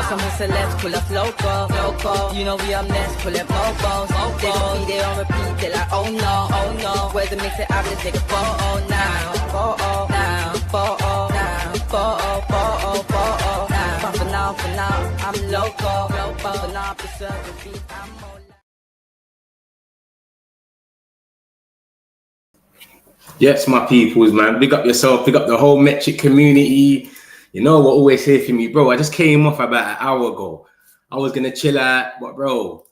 Some celebs pull up loco. You know we up next, pull up mofos. They gon' be there on repeat, they like, oh no. Where's the mix it out, let's take a photo now. But for now, I'm loco. For now, preserve the beat, I'm more. Yes, my peoples, man. Big up yourself, big up the whole Metric community. You know what always here for me, bro. I just came off about an hour ago. I was gonna chill out, but bro,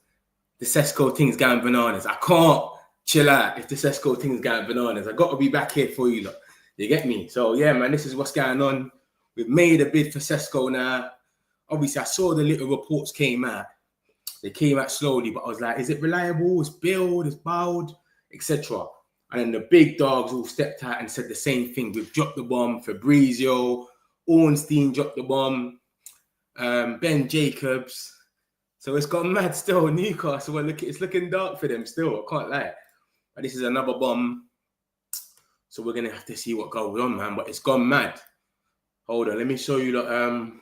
the Sesko thing's going bananas. I can't chill out if the Sesko thing's going bananas. I gotta be back here for you, look. You get me? So yeah, man, this is what's going on. We've made a bid for Sesko now. Obviously, I saw the little reports came out. They came out slowly, but I was like, is it reliable? It's billed, it's bowed, etc. And then the big dogs all stepped out and said the same thing. We've dropped the bomb. Fabrizio, Ornstein dropped the bomb. Ben Jacobs. So it's gone mad still. Newcastle, it's looking dark for them still. I can't lie. But this is another bomb. So we're going to have to see what goes on, man. But it's gone mad. Hold on. Let me show you the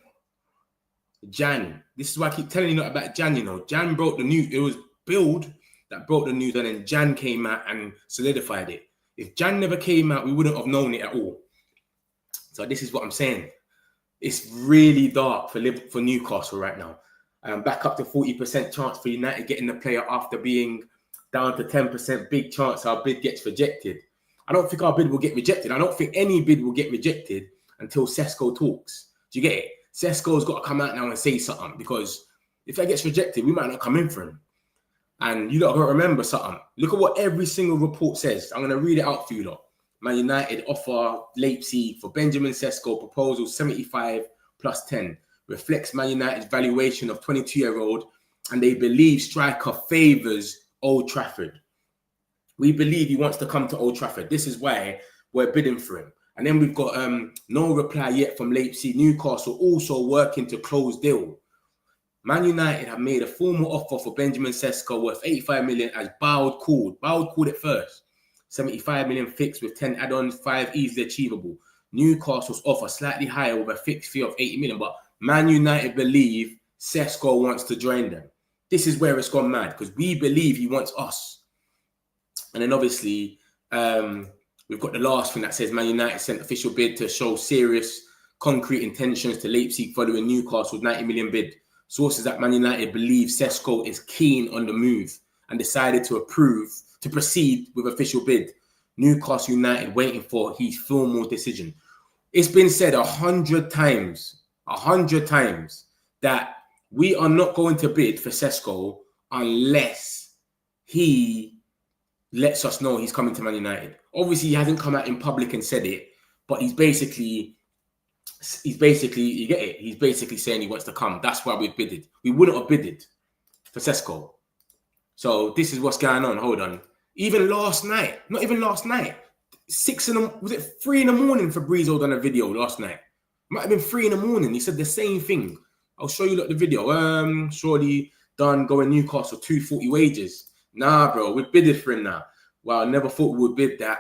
Jan. This is why I keep telling you about Jan, you know. Jan broke the news. It was Build that broke the news, and then Jan came out and solidified it. If Jan never came out, we wouldn't have known it at all. So this is what I'm saying. It's really dark for Newcastle right now. Back up to 40% chance for United getting the player after being down to 10%. Big chance our bid gets rejected. I don't think our bid will get rejected. I don't think any bid will get rejected until Sesko talks. Do you get it? Sesko's got to come out now and say something, because if that gets rejected, we might not come in for him. And you lot got to remember something. Look at what every single report says. I'm going to read it out for you lot. Man United offer Leipzig for Benjamin Sesko, proposal 75 plus 10. Reflects Man United's valuation of 22-year-old, and they believe striker favours Old Trafford. We believe he wants to come to Old Trafford. This is why we're bidding for him. And then we've got no reply yet from Leipzig. Newcastle also working to close deal. Man United have made a formal offer for Benjamin Sesko worth 85 million as Bowd called. Bowd called it first. 75 million fixed with 10 add-ons, 5 easily achievable. Newcastle's offer slightly higher with a fixed fee of 80 million. But Man United believe Sesko wants to join them. This is where it's gone mad, because we believe he wants us. And then obviously, we've got the last thing that says Man United sent official bid to show serious, concrete intentions to Leipzig following Newcastle's 90 million bid. Sources at Man United believe Sesko is keen on the move and decided to proceed with official bid. Newcastle United waiting for his formal decision. It's been said 100 times, that we are not going to bid for Sesko unless he lets us know he's coming to Man United. Obviously, he hasn't come out in public and said it, but he's basically, you get it? He's basically saying he wants to come. That's why we've bidded. We wouldn't have bidded for Sesko. So this is what's going on. Hold on. Even last night, not even last night, 3 in the morning Fabrizio done a video last night. Might have been 3 in the morning. He said the same thing. I'll show you the video. Surely done going Newcastle 240 wages. Nah, bro, we bidded for him now. Well, I never thought we would bid that.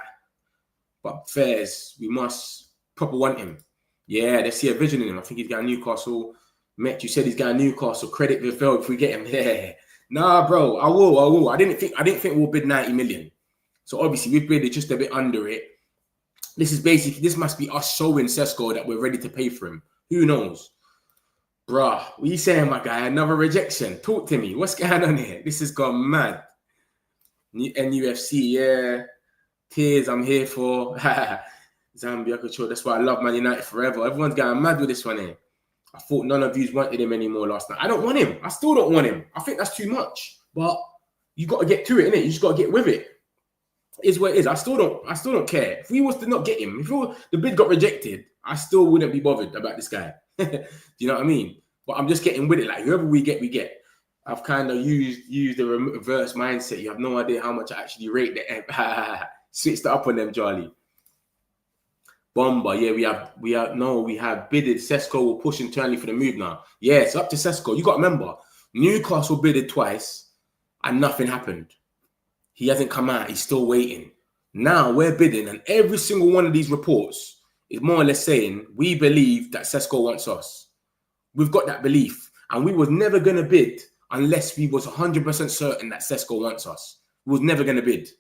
But fairs, we must proper want him. Yeah, they see a vision in him. I think he's got Newcastle. Met, you said he's got Newcastle. Credit Vivel if we get him. Yeah. Nah, bro, I will. I didn't think we'll bid 90 million. So obviously we've bidded just a bit under it. This must be us showing Sesko that we're ready to pay for him. Who knows? Bruh, what you saying, my guy? Another rejection. Talk to me. What's going on here? This has gone mad. NUFC, yeah. Tears, I'm here for. Zambia control. That's why I love Man United forever. Everyone's going mad with this one here. I thought none of you wanted him anymore last night. I don't want him. I still don't want him. I think that's too much. But you got to get to it, innit? You just got to get with it. It is what it is. I still don't care. If we was to not get him, if the bid got rejected, I still wouldn't be bothered about this guy. Do you know what I mean? But I'm just getting with it. Like whoever we get, we get. I've kind of used the reverse mindset. You have no idea how much I actually rate the switched it up on them, Charlie. Bomber, yeah, we have bidded. Sesko will push internally for the move now. Yeah, it's up to Sesko. You got to remember, Newcastle bidded twice and nothing happened. He hasn't come out. He's still waiting. Now we're bidding, and every single one of these reports is more or less saying we believe that Sesko wants us. We've got that belief. And we was never going to bid unless we was 100% certain that Sesko wants us. We was never going to bid.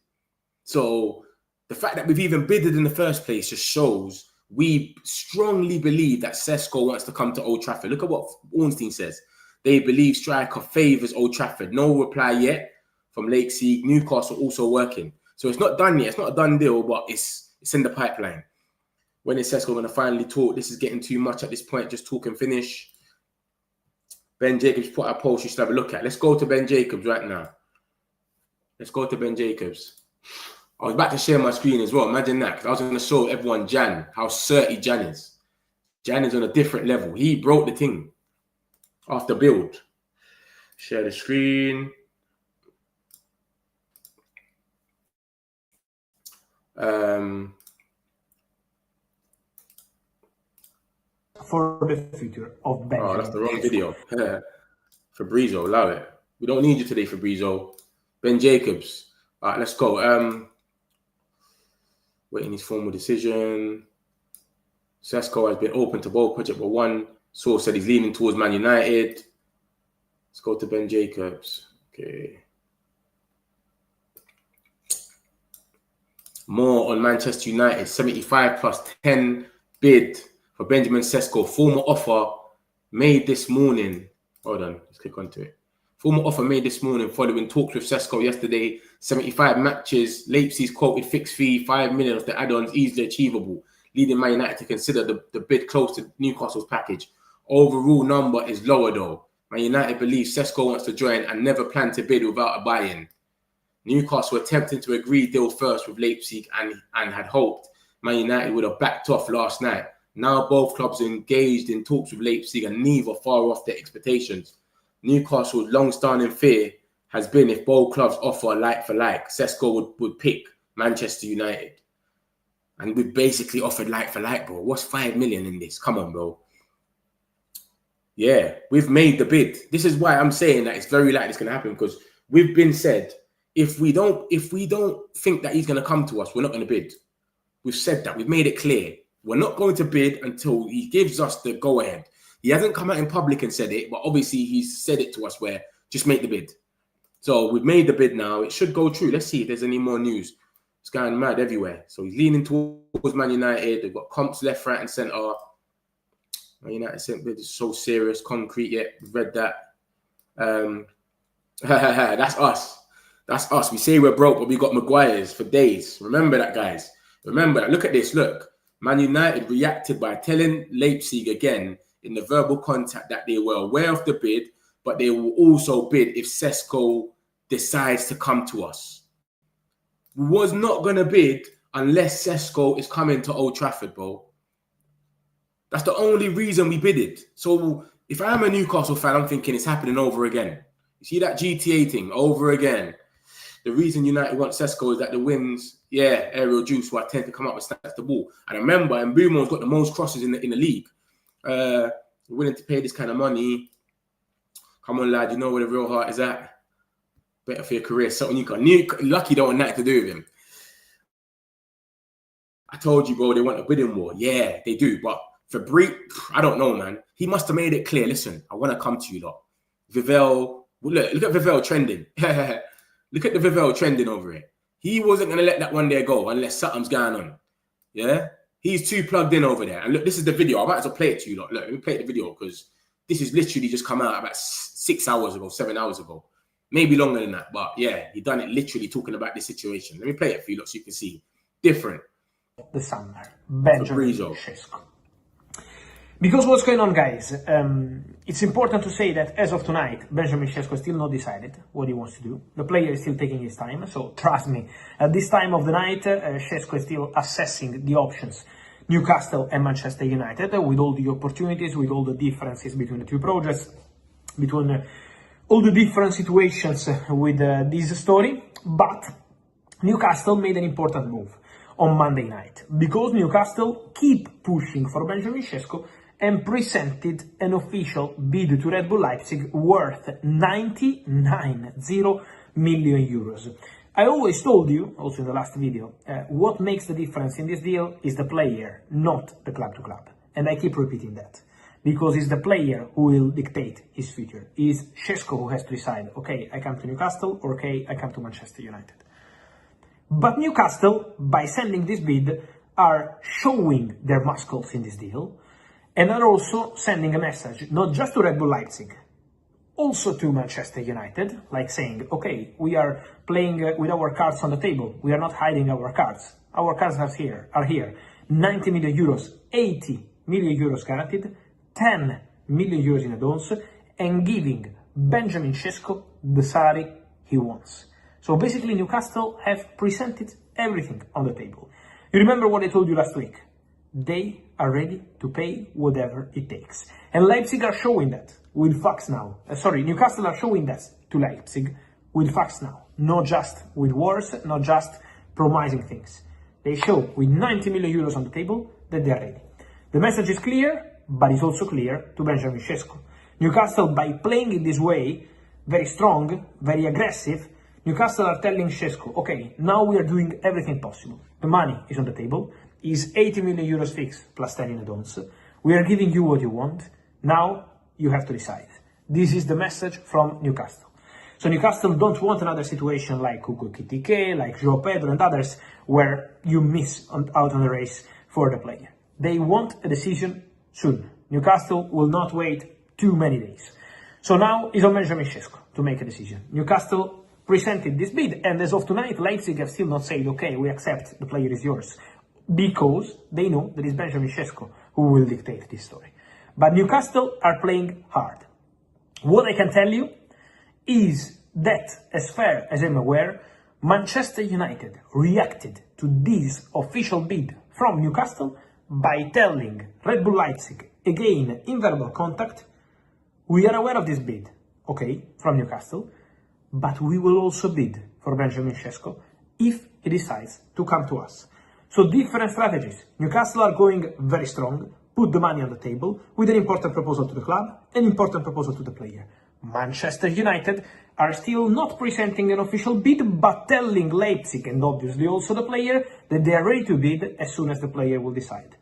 So the fact that we've even bidded in the first place just shows we strongly believe that Sesko wants to come to Old Trafford. Look at what Ornstein says. They believe striker favours Old Trafford. No reply yet from Leipzig. Newcastle also working. So it's not done yet. It's not a done deal, but it's in the pipeline. When is Sesko going to finally talk? This is getting too much at this point. Just talk and finish. Ben Jacobs put our post you should have a look at. Let's go to Ben Jacobs right now. Let's go to Ben Jacobs. I was about to share my screen as well. Imagine that. Because I was going to show everyone Jan, how certy Jan is. Jan is on a different level. He broke the thing after build. Share the screen. For the future of Ben. Oh, that's the wrong video. Fabrizio, allow it. We don't need you today, Fabrizio. Ben Jacobs. All right, let's go. Waiting his formal decision. Sesko has been open to both project, but one source said he's leaning towards Man United. Let's go to Ben Jacobs. Okay. More on Manchester United. 75 plus 10 bid for Benjamin Sesko. Formal offer made this morning. Hold on, let's click onto it. Formal offer made this morning following talks with Sesko yesterday. 75 matches. Leipzig's quoted fixed fee, 5 million of the add-ons easily achievable, leading Man United to consider the bid close to Newcastle's package. Overall number is lower though. Man United believes Sesko wants to join and never planned to bid without a buy-in. Newcastle attempting to agree deal first with Leipzig and had hoped Man United would have backed off last night. Now both clubs are engaged in talks with Leipzig and neither far off their expectations. Newcastle's long-standing fear has been if both clubs offer like for like, Sesko would pick Manchester United. And we basically offered like for like, bro. What's 5 million in this? Come on, bro. Yeah, we've made the bid. This is why I'm saying that it's very likely it's going to happen, because we've been said, if we don't think that he's going to come to us, we're not going to bid. We've said that. We've made it clear. We're not going to bid until he gives us the go-ahead. He hasn't come out in public and said it, but obviously he's said it to us where just make the bid. So we've made the bid now. It should go through. Let's see if there's any more news. It's going mad everywhere. So he's leaning towards Man United. They've got comps left, right, and centre. Man United sent bid is so serious, concrete yet. We've read that. That's us. That's us. We say we're broke, but we got Maguire's for days. Remember that, guys. Remember that. Look at this. Look. Man United reacted by telling Leipzig again in the verbal contact that they were aware of the bid, but they will also bid if Sesko decides to come to us. We was not going to bid unless Sesko is coming to Old Trafford, bro. That's the only reason we bidded. So if I'm a Newcastle fan, I'm thinking it's happening over again. You see that GTA thing over again. The reason United want Sesko is that the wins, aerial juice, who I tend to come up and snatch the ball. And I remember, and Mbeumo's got the most crosses in the league. Willing to pay this kind of money. Come on, lad, you know where the real heart is at. Better for your career. Something you got. Lucky don't want nothing to do with him. I told you, bro, they want a bidding war. Yeah, they do. But for Brie, I don't know, man. He must have made it clear. Listen, I want to come to you, lot. Vivel, look at Vivel trending. Look at the Vivel trending over it. He wasn't going to let that one there go unless something's going on. Yeah? He's too plugged in over there. And look, this is the video. I might as well play it to you lot. Look, let me play the video because this is literally just come out about 6 hours ago, 7 hours ago. Maybe longer than that. But yeah, he done it literally talking about this situation. Let me play it for you lot so you can see. Different. The summer. Benjamin Sesko. Because what's going on, guys? It's important to say that as of tonight, Benjamin Sesko still not decided what he wants to do. The player is still taking his time, so trust me. At this time of the night, Sesko is still assessing the options. Newcastle and Manchester United, with all the opportunities, with all the differences between the two projects, between all the different situations with this story. But Newcastle made an important move on Monday night, because Newcastle keep pushing for Benjamin Sesko and presented an official bid to Red Bull Leipzig worth 99 million euros. I always told you, also in the last video, what makes the difference in this deal is the player, not the club to club. And I keep repeating that. because it's the player who will dictate his future. It's Sesko who has to decide, okay, I come to Newcastle, or okay, I come to Manchester United. But Newcastle, by sending this bid, are showing their muscles in this deal, and are also sending a message, not just to Red Bull Leipzig, also to Manchester United, like saying, okay, we are playing with our cards on the table. We are not hiding our cards. Our cards are here. 90 million euros, 80 million euros guaranteed, 10 million euros in advance, and giving Benjamin Sesko the salary he wants. So basically Newcastle have presented everything on the table. You remember what I told you last week? They are ready to pay whatever it takes. And Leipzig are showing that with facts now. Newcastle are showing that to Leipzig with facts now. Not just with words, not just promising things. They show with 90 million euros on the table that they are ready. The message is clear, but it's also clear to Benjamin Sesko. Newcastle, by playing in this way, very strong, very aggressive, Newcastle are telling Sesko, okay, now we are doing everything possible. The money is on the table, is 80 million euros fixed plus 10 in advance. We are giving you what you want. Now you have to decide. This is the message from Newcastle. So Newcastle don't want another situation like Hugo Kitike, like João Pedro and others, where you miss out on the race for the player. They want a decision soon. Newcastle will not wait too many days. So now it's on Benjamin Sesko to make a decision. Newcastle presented this bid, and as of tonight, Leipzig have still not said, okay, we accept, the player is yours, because they know that it's Benjamin Sesko who will dictate this story. But Newcastle are playing hard. What I can tell you is that, as far as I'm aware, Manchester United reacted to this official bid from Newcastle by telling Red Bull Leipzig, again in verbal contact, we are aware of this bid, okay, from Newcastle, but we will also bid for Benjamin Sesko if he decides to come to us. So different strategies. Newcastle are going very strong, put the money on the table with an important proposal to the club, an important proposal to the player. Manchester United are still not presenting an official bid, but telling Leipzig and obviously also the player that they are ready to bid as soon as the player will decide.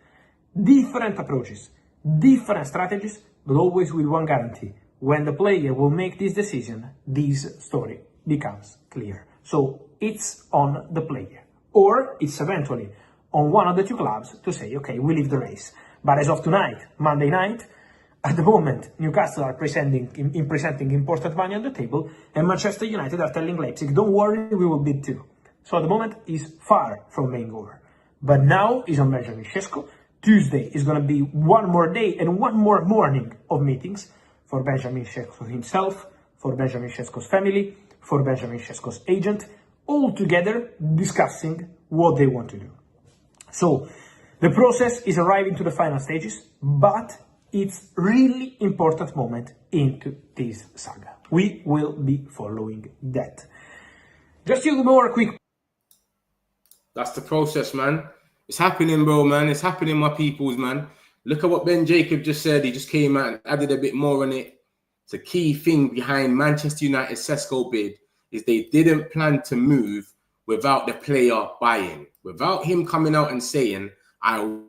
Different approaches, different strategies, but always with one guarantee. When the player will make this decision, this story becomes clear. So it's on the player, or it's eventually on one of the two clubs to say, okay, we leave the race. But as of tonight, Monday night, at the moment, Newcastle are presenting important money on the table, and Manchester United are telling Leipzig, don't worry, we will bid too. So at the moment, is far from being over. But now is on Benjamin Sesko. Tuesday is going to be one more day and one more morning of meetings for Benjamin Sesko himself, for Benjamin Sesko's family, for Benjamin Sesko's agent, all together discussing what they want to do. So the process is arriving to the final stages, but it's really important moment into this saga. We will be following that. Just a more quick. That's the process, man. It's happening, bro, man. It's happening, my peoples, man. Look at what Ben Jacob just said. He just came out and added a bit more on it. It's a key thing behind Manchester United's Sesko bid is they didn't plan to move without the player buying. Without him coming out and saying, I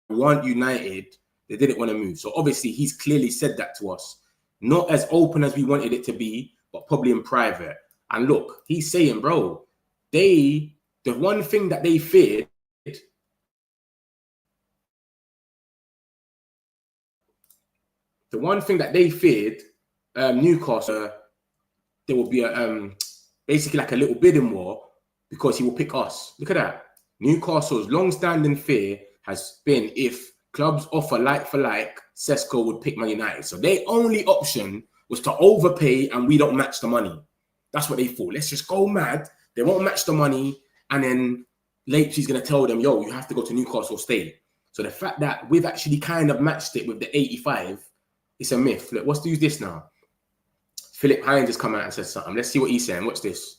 want United, they didn't want to move. So obviously he's clearly said that to us. Not as open as we wanted it to be, but probably in private. And look, he's saying, bro, the one thing that they feared, Newcastle, there will be a basically like a little bidding war because he will pick us. Look at that. Newcastle's long-standing fear has been if clubs offer like for like, Sesko would pick Man United. So their only option was to overpay and we don't match the money. That's what they thought. Let's just go mad. They won't match the money. And then Leipzig's going to tell them, yo, you have to go to Newcastle, stay. So the fact that we've actually kind of matched it with the 85, it's a myth. Look, let's do this now. Philip Hines has come out and said something. Let's see what he's saying. Watch this.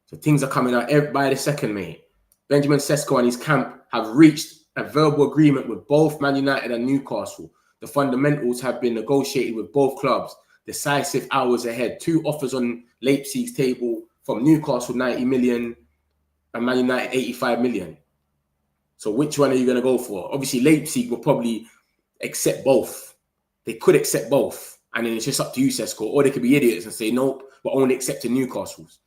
So things are coming out by the second, mate. Benjamin Sesko and his camp have reached a verbal agreement with both Man United and Newcastle. The fundamentals have been negotiated with both clubs. Decisive hours ahead. 2 offers on Leipzig's table from Newcastle, 90 million, and Man United, 85 million. So which one are you going to go for? Obviously, Leipzig will probably accept both. They could accept both. And then it's just up to you, Sesko. Or they could be idiots and say, nope, we're only accepting Newcastle's.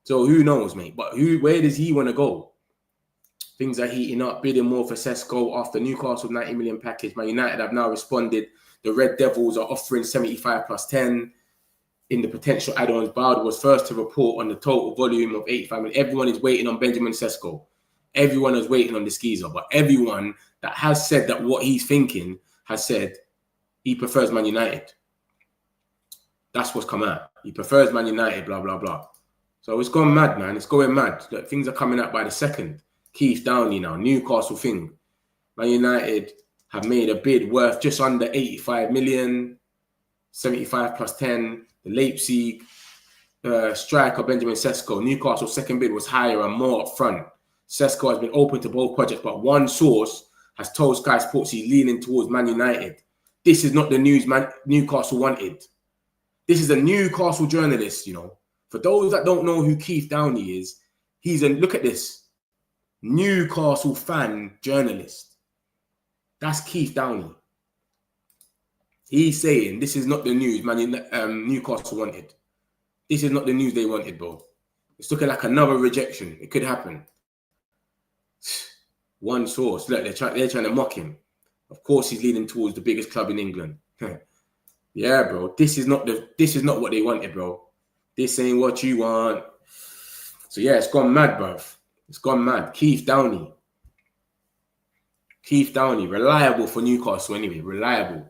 So who knows, mate? But where does he want to go? Things are heating up, bidding more for Sesko after Newcastle's 90 million package. Man United have now responded. The Red Devils are offering 75 plus 10 in the potential add-ons. Bowder was first to report on the total volume of 85 million. Everyone is waiting on Benjamin Sesko. Everyone is waiting on the skeezer. But everyone that has said that what he's thinking has said he prefers Man United. That's what's come out. He prefers Man United, blah, blah, blah. So it's gone mad, man. It's going mad. Look, things are coming out by the second. Keith Downey now, Newcastle thing. Man United have made a bid worth just under 85 million, 75 plus 10. The Leipzig striker Benjamin Sesko, Newcastle's second bid was higher and more upfront. Sesko has been open to both projects, but one source has told Sky Sports he's leaning towards Man United. This is not the news Newcastle wanted. This is a Newcastle journalist, you know. For those that don't know who Keith Downey is, he's a, look at this, Newcastle fan journalist. That's Keith Downey. He's saying this is not the news Newcastle wanted. This is not the news they wanted, bro. It's looking like another rejection. It could happen. One source. Look, they're trying to mock him. Of course, he's leading towards the biggest club in England. Yeah, bro. This is not what they wanted, bro. This ain't what you want. So yeah, it's gone mad, bruv. It's gone mad. Keith Downey. Keith Downey, reliable for Newcastle anyway. Reliable.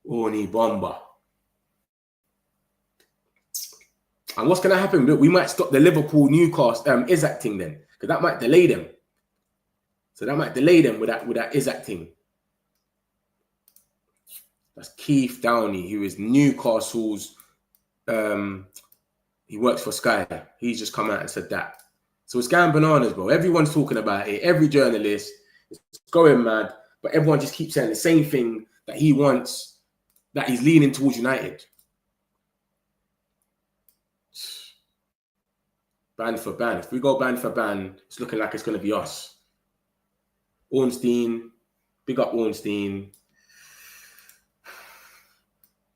Oni Bomba. And what's going to happen? Look, we might stop the Liverpool-Newcastle Isaac thing then. Because that might delay them. So that might delay them with that Isaac thing. That's Keith Downey, who is Newcastle's... he works for Sky. He's just come out and said that. So it's going bananas, bro. Everyone's talking about it. Every journalist is going mad. But everyone just keeps saying the same thing that he wants, that he's leaning towards United. Ban for ban. If we go ban for ban, it's looking like it's going to be us. Ornstein. Big up Ornstein.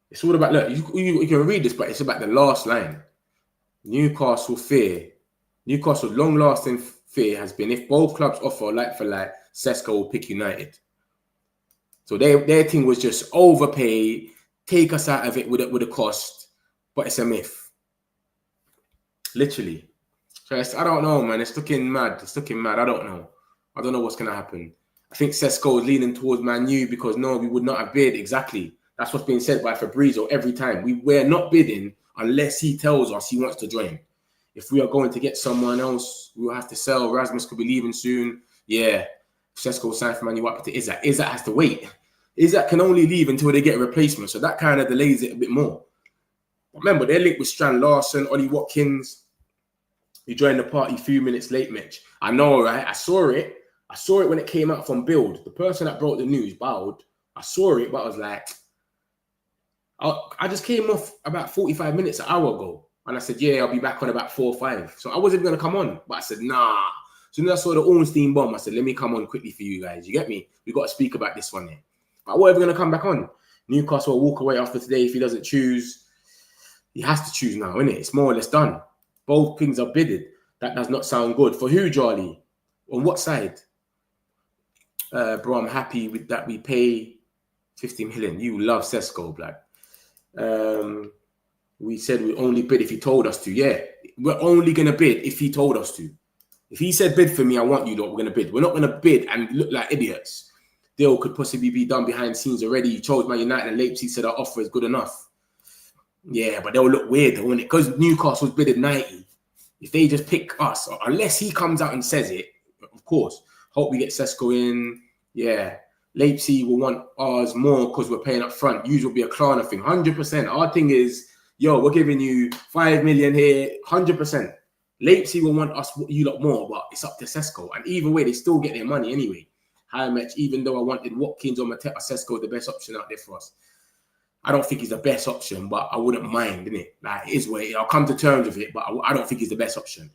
It's all about, look, you can read this, but it's about the last line. Newcastle fear. Newcastle's long-lasting fear has been if both clubs offer like for like, Sesko will pick United. So their thing was just overpay, take us out of it with a cost, but it's a myth. Literally. So I don't know, man. It's looking mad. It's looking mad. I don't know. I don't know what's going to happen. I think Sesko is leaning towards Man U because no, we would not have bid. Exactly. That's what's being said by Fabrizio every time. We're not bidding unless he tells us he wants to join. If we are going to get someone else, we will have to sell. Rasmus could be leaving soon. Yeah. Sesko signed for Man U up to Isaac. Isaac has to wait. Isaac can only leave until they get a replacement. So that kind of delays it a bit more. Remember, they're linked with Strand Larson, Ollie Watkins. He joined the party a few minutes late, Mitch. I know, right? I saw it. I saw it when it came out from Build. The person that brought the news, Bowd, I saw it, but I was like, I just came off about 45 minutes, an hour ago. And I said, yeah, I'll be back on about 4 or 5. So I wasn't going to come on. But I said, nah. So then I saw the Ornstein bomb. I said, let me come on quickly for you guys. You get me? We got to speak about this one here. But we're going to come back on. Newcastle will walk away after today if he doesn't choose. He has to choose now, innit? It's more or less done. Both things are bidded. That does not sound good. For who, Charlie? On what side? Bro, I'm happy with that we pay 50 million. You love Sesko, blood. We said we only bid if he told us to. Yeah, we're only going to bid if he told us to. If he said bid for me, I want you, lot, we're going to bid. We're not going to bid and look like idiots. Deal could possibly be done behind the scenes already. You chose Man United and Leipzig said our offer is good enough. Yeah, but they'll look weird though, won't it? Because Newcastle's bidded 90. If they just pick us, unless he comes out and says it, of course, hope we get Sesko in. Yeah. Leipzig will want ours more because we're paying up front. Usually will be a Klarna thing. 100%. Our thing is, yo, we're giving you 5 million here. 100%. Leipzig will want us, you lot more, but it's up to Sesko. And either way, they still get their money anyway. High match, even though I wanted Watkins or Mateta, Sesko the best option out there for us. I don't think he's the best option, but I wouldn't mind, innit? Like, it is what I'll come to terms with it, but I don't think he's the best option.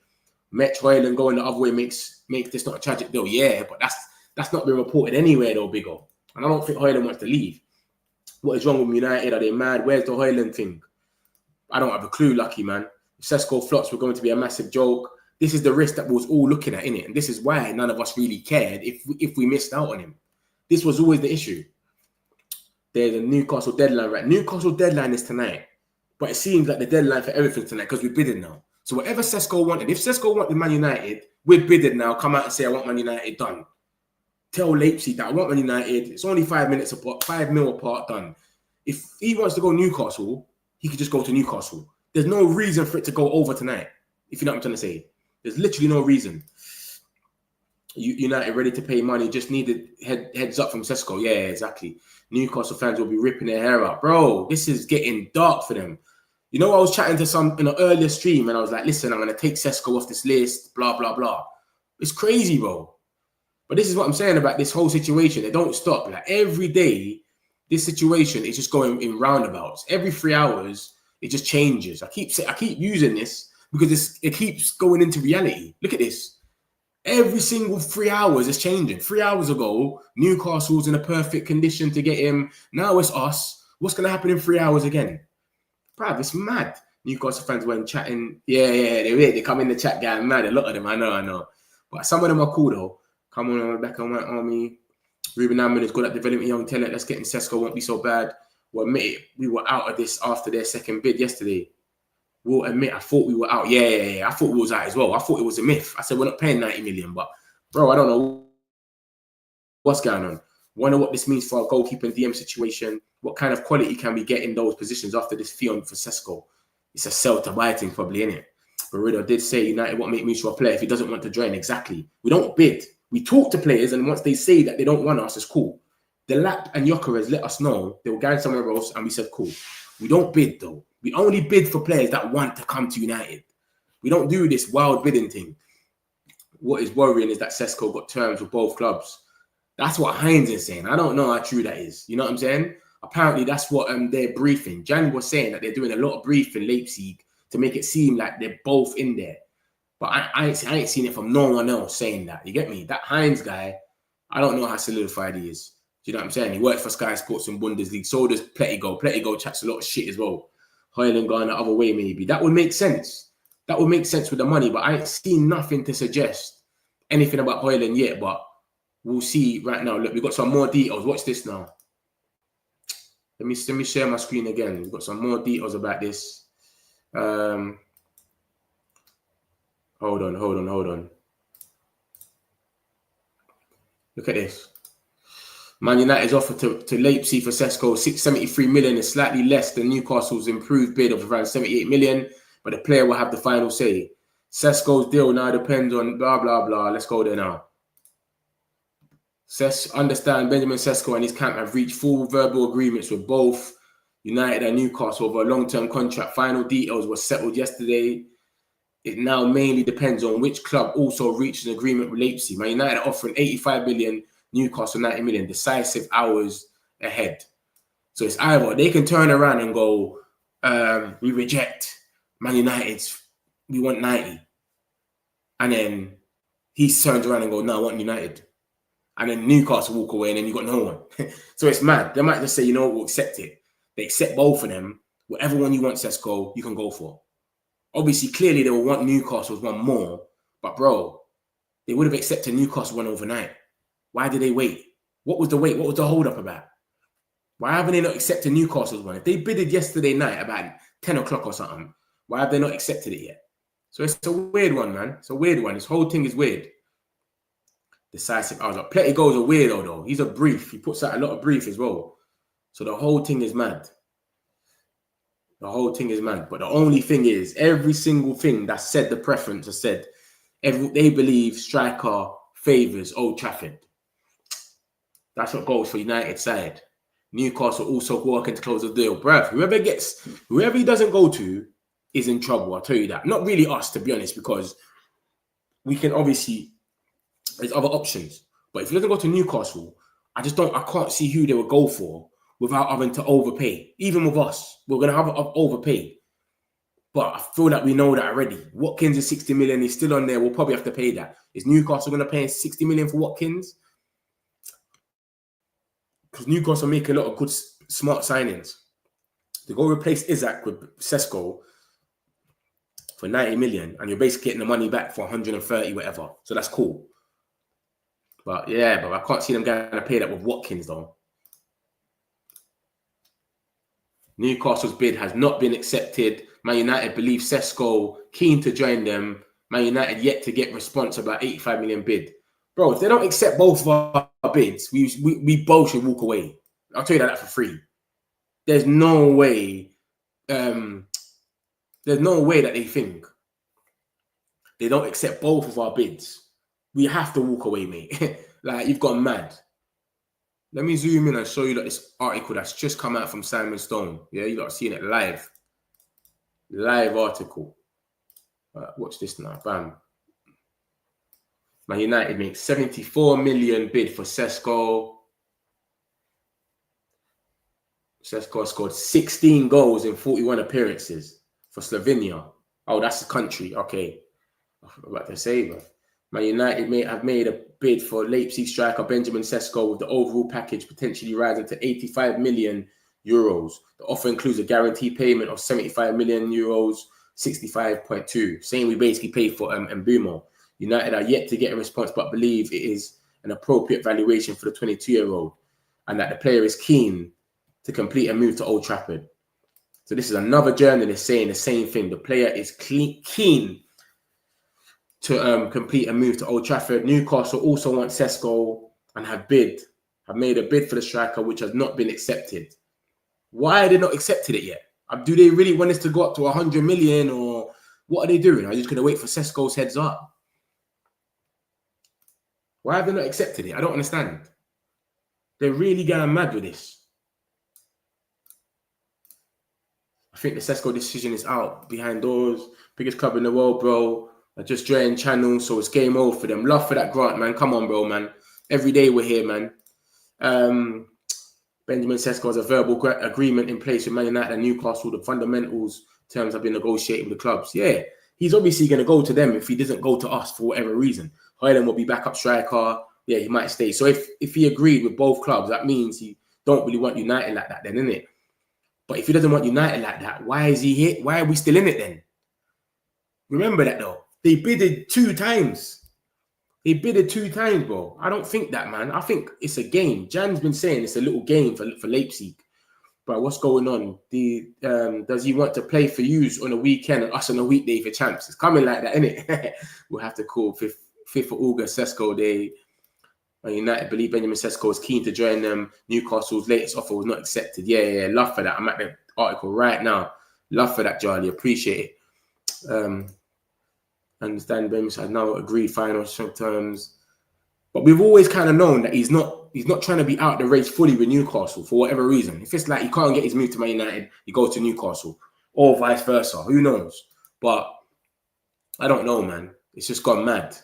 Metch Hoyland going the other way makes this not a tragic deal. Yeah, but that's not been reported anywhere though, Big O. And I don't think Højlund wants to leave. What is wrong with United? Are they mad? Where's the Højlund thing? I don't have a clue, Lucky, man. If Sesko flops, we're going to be a massive joke. This is the risk that we was all looking at, innit? And this is why none of us really cared if we missed out on him. This was always the issue. There's a Newcastle deadline, right? Newcastle deadline is tonight. But it seems like the deadline for everything tonight because we're bidding now. So whatever Sesko wanted, if Sesko wanted Man United, we're bidding now. Come out and say, I want Man United done. Tell Leipzig that I want Man United. It's only 5 minutes apart, 5 mil apart, done. If he wants to go Newcastle, he could just go to Newcastle. There's no reason for it to go over tonight, if you know what I'm trying to say. There's literally no reason. United ready to pay money, just needed heads up from Sesko. Yeah, exactly. Newcastle fans will be ripping their hair out. Bro, this is getting dark for them. You know, I was chatting to some in an earlier stream and I was like, listen, I'm going to take Sesko off this list, blah, blah, blah. It's crazy, bro. But this is what I'm saying about this whole situation. They don't stop. Like every day, this situation is just going in roundabouts. Every 3 hours, it just changes. I keep using this because it keeps going into reality. Look at this. Every single 3 hours is changing. 3 hours ago, Newcastle's in a perfect condition to get him. Now it's us. What's going to happen in 3 hours again? Bruv, it's mad. Newcastle fans went chatting. Yeah, they come in the chat getting mad. A lot of them, I know. But some of them are cool though. Come on, back on my army. Ruben Amman is good at developing young talent. Let's get in Sesko. Won't be so bad. We'll admit it. We were out of this after their second bid yesterday. We'll admit, I thought we were out. Yeah. I thought we was out as well. I thought it was a myth. I said, we're not paying 90 million. But, bro, I don't know what's going on. Wonder what this means for our goalkeeper and DM situation. What kind of quality can we get in those positions after this fee on for Sesko? It's a sell to buy thing, probably, innit? Barredo did say United won't make mutual play if he doesn't want to join. Exactly. We don't bid. We talk to players, and once they say that they don't want us, it's cool. Delap and Gyökeres let us know they were going somewhere else, and we said, cool. We don't bid, though. We only bid for players that want to come to United. We don't do this wild bidding thing. What is worrying is that Sesko got terms with both clubs. That's what Heinz is saying. I don't know how true that is. You know what I'm saying? Apparently, that's what they're briefing. Jan was saying that they're doing a lot of briefing Leipzig to make it seem like they're both in there. But I ain't seen it from no one else saying that. You get me? That Heinz guy, I don't know how solidified he is. Do you know what I'm saying? He worked for Sky Sports in Bundesliga. So does Plettigo. Plettigo chats a lot of shit as well. Højlund going the other way, maybe. That would make sense. That would make sense with the money. But I ain't seen nothing to suggest anything about Højlund yet. But we'll see right now. Look, we've got some more details. Watch this now. Let me share my screen again. We've got some more details about this. Hold on. Look at this. Man United's offer to Leipzig for Sesko, 673 million is slightly less than Newcastle's improved bid of around 78 million, but the player will have the final say. Sesko's deal now depends on blah, blah, blah. Let's go there now. Understand Benjamin Sesko and his camp have reached full verbal agreements with both United and Newcastle over a long-term contract. Final details were settled yesterday. It now mainly depends on which club also reaches an agreement with Leipzig. Man United are offering 85 million, Newcastle 90 million, decisive hours ahead. So it's either they can turn around and go, we reject Man United's, we want 90. And then he turns around and goes, no, I want United. And then Newcastle walk away and then you got no one. So it's mad. They might just say, you know what, we'll accept it. They accept both of them. Whatever one you want, Sesko, you can go for. Obviously, clearly they will want Newcastle's one more. But bro, they would have accepted Newcastle one overnight. Why did they wait? What was the wait? What was the hold up about? Why haven't they not accepted Newcastle's one? If they bidded yesterday night about 10 o'clock or something, why have they not accepted it yet? So it's a weird one, man. It's a weird one. This whole thing is weird. Decisive. I was like, Plettigo's a weirdo though. He's a brief. He puts out a lot of brief as well. So the whole thing is mad. The whole thing is mad. But the only thing is, every single thing that said the preference has said, they believe striker favours Old Trafford. That's what goes for United side. Newcastle also working to close the deal. Bruv, whoever he doesn't go to is in trouble. I'll tell you that. Not really us, to be honest, because we can obviously, there's other options. But if he doesn't go to Newcastle, I can't see who they would go for without having to overpay. Even with us, we're going to have to overpay. But I feel like we know that already. Watkins is 60 million. He's still on there. We'll probably have to pay that. Is Newcastle going to pay 60 million for Watkins? because Newcastle make a lot of good, smart signings. To go replace Isaac with Sesko for 90 million, and you're basically getting the money back for 130, whatever. So that's cool. But yeah, but I can't see them going to pay that with Watkins though. Newcastle's bid has not been accepted. Man United believe Sesko keen to join them. Man United yet to get response about 85 million bid. Bro, if they don't accept both of our bids, we both should walk away. I'll tell you that for free. There's no way. There's no way that they think they don't accept both of our bids. We have to walk away, mate. Like, you've gone mad. Let me zoom in and show you like this article that's just come out from Simon Stone. Yeah, you lot are seeing it live. Live article. Watch this now. Bam. Man United makes 74 million bid for Sesko. Sesko scored 16 goals in 41 appearances for Slovenia. Oh, that's the country. Okay. I was about to say, bro. Man United have made a bid for Leipzig striker Benjamin Sesko, with the overall package potentially rising to 85 million euros. The offer includes a guaranteed payment of 75 million euros, 65.2. Saying we basically paid for Mbumo. United are yet to get a response, but believe it is an appropriate valuation for the 22-year-old, and that the player is keen to complete a move to Old Trafford. So this is another journalist saying the same thing. The player is keen to complete a move to Old Trafford. Newcastle also want Sesko and have made a bid for the striker, which has not been accepted. Why are they not accepted it yet? Do they really want us to go up to 100 million, or what are they doing? Are they just going to wait for Sesko's heads up? Why have they not accepted it? I don't understand. They're really going mad with this. I think the Sesko decision is out behind doors. Biggest club in the world, bro. I just joined channel, so it's game over for them. Love for that grant, man. Come on, bro, man. Every day we're here, man. Benjamin Sesko has a verbal agreement in place with Man United and Newcastle. The fundamentals terms have been negotiated with the clubs. Yeah, he's obviously going to go to them if he doesn't go to us for whatever reason. Højlund will be backup striker. Yeah, he might stay. So if he agreed with both clubs, that means he don't really want United like that then, isn't it? But if he doesn't want United like that, why is he here? Why are we still in it then? Remember that though. They bidded 2 times. They bidded 2 times, bro. I don't think that, man. I think it's a game. Jan's been saying it's a little game for Leipzig. But what's going on? Does he want to play for yous on a weekend and us on a weekday for champs? It's coming like that, innit? We'll have to call 5th of August, Sesko Day. United believe Benjamin Sesko is keen to join them. Newcastle's latest offer was not accepted. Yeah. Love for that. I'm at the article right now. Love for that, Charlie. Appreciate it. Understand Benjamin has now agreed financial terms. But we've always kind of known that he's not trying to be out the race fully with Newcastle for whatever reason. If it's like he can't get his move to Man United, he goes to Newcastle, or vice versa. Who knows? But I don't know, man. It's just gone mad.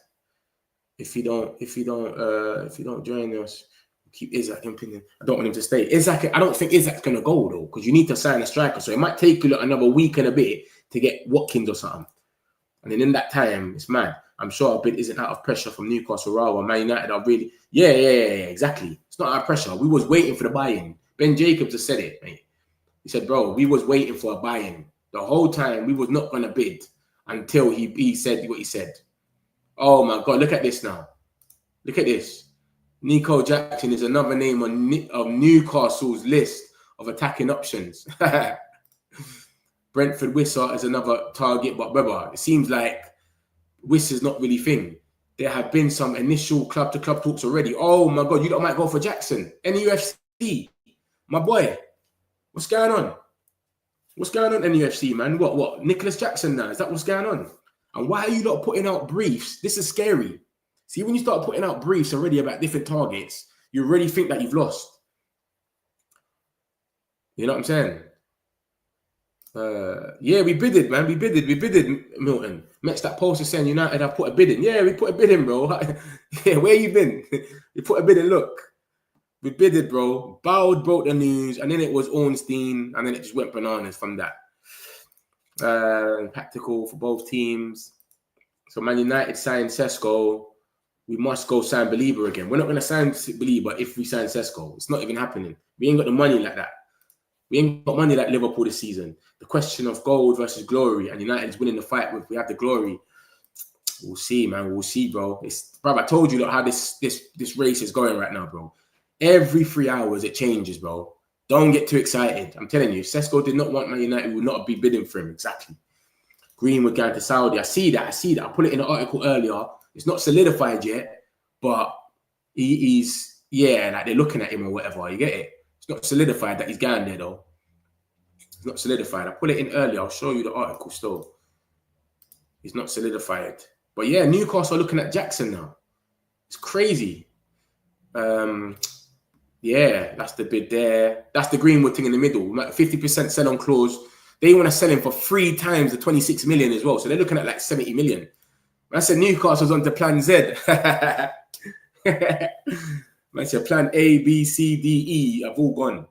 If you don't join us, keep Isaac in opinion. I don't want him to stay. I don't think Isaac's gonna go though, because you need to sign a striker. So it might take you another week and a bit to get Watkins or something. And then in that time, it's mad. I'm sure a bid isn't out of pressure from Newcastle or Man United are really... Yeah, exactly. It's not out of pressure. We was waiting for the buy-in. Ben Jacobs has said it, mate. He said, bro, we was waiting for a buy-in. The whole time, we was not going to bid until he said what he said. Oh, my God. Look at this now. Look at this. Nico Jackson is another name on Newcastle's list of attacking options. Brentford Wissa is another target, but brother, it seems like Wissa's not really thing. There have been some initial club-to-club talks already. Oh my God, you lot might go for Jackson. NUFC, my boy. What's going on? What's going on, NUFC, man? What? Nicholas Jackson now? Is that what's going on? And why are you not putting out briefs? This is scary. See, when you start putting out briefs already about different targets, you already think that you've lost. You know what I'm saying? Yeah, we bidded, man. We bidded, Milton. Match that post is saying United have put a bid in. Yeah, we put a bid in, bro. Yeah, where you been? We put a bid in. Look, we bidded, bro. Bowed broke the news, and then it was Ornstein, and then it just went bananas from that. Tactical for both teams. So Man United signed Sesko. we must go sign Belieber again. We're not going to sign Belieber if we sign Sesko. It's not even happening. We ain't got the money like that. We ain't got money like Liverpool this season. The question of gold versus glory, and United's winning the fight. If we have the glory, we'll see, man. We'll see, bro. Bro, I told you how this race is going right now, bro. Every 3 hours it changes, bro. Don't get too excited. I'm telling you, if Sesko did not want Man United, we would not be bidding for him. Exactly. Greenwood going to Saudi. I see that. I put it in the article earlier. It's not solidified yet, but he's, yeah, like they're looking at him or whatever. You get it? It's not solidified that he's going there, though. It's not solidified. I put it in earlier. I'll show you the article still. It's not solidified. But yeah, Newcastle are looking at Jackson now. It's crazy. Yeah, that's the bid there. That's the Greenwood thing in the middle. 50% sell-on clause. They want to sell him for 3 times the 26 million as well. So they're looking at like 70 million. I said Newcastle's on to plan Z. I said plan A, B, C, D, E have all gone.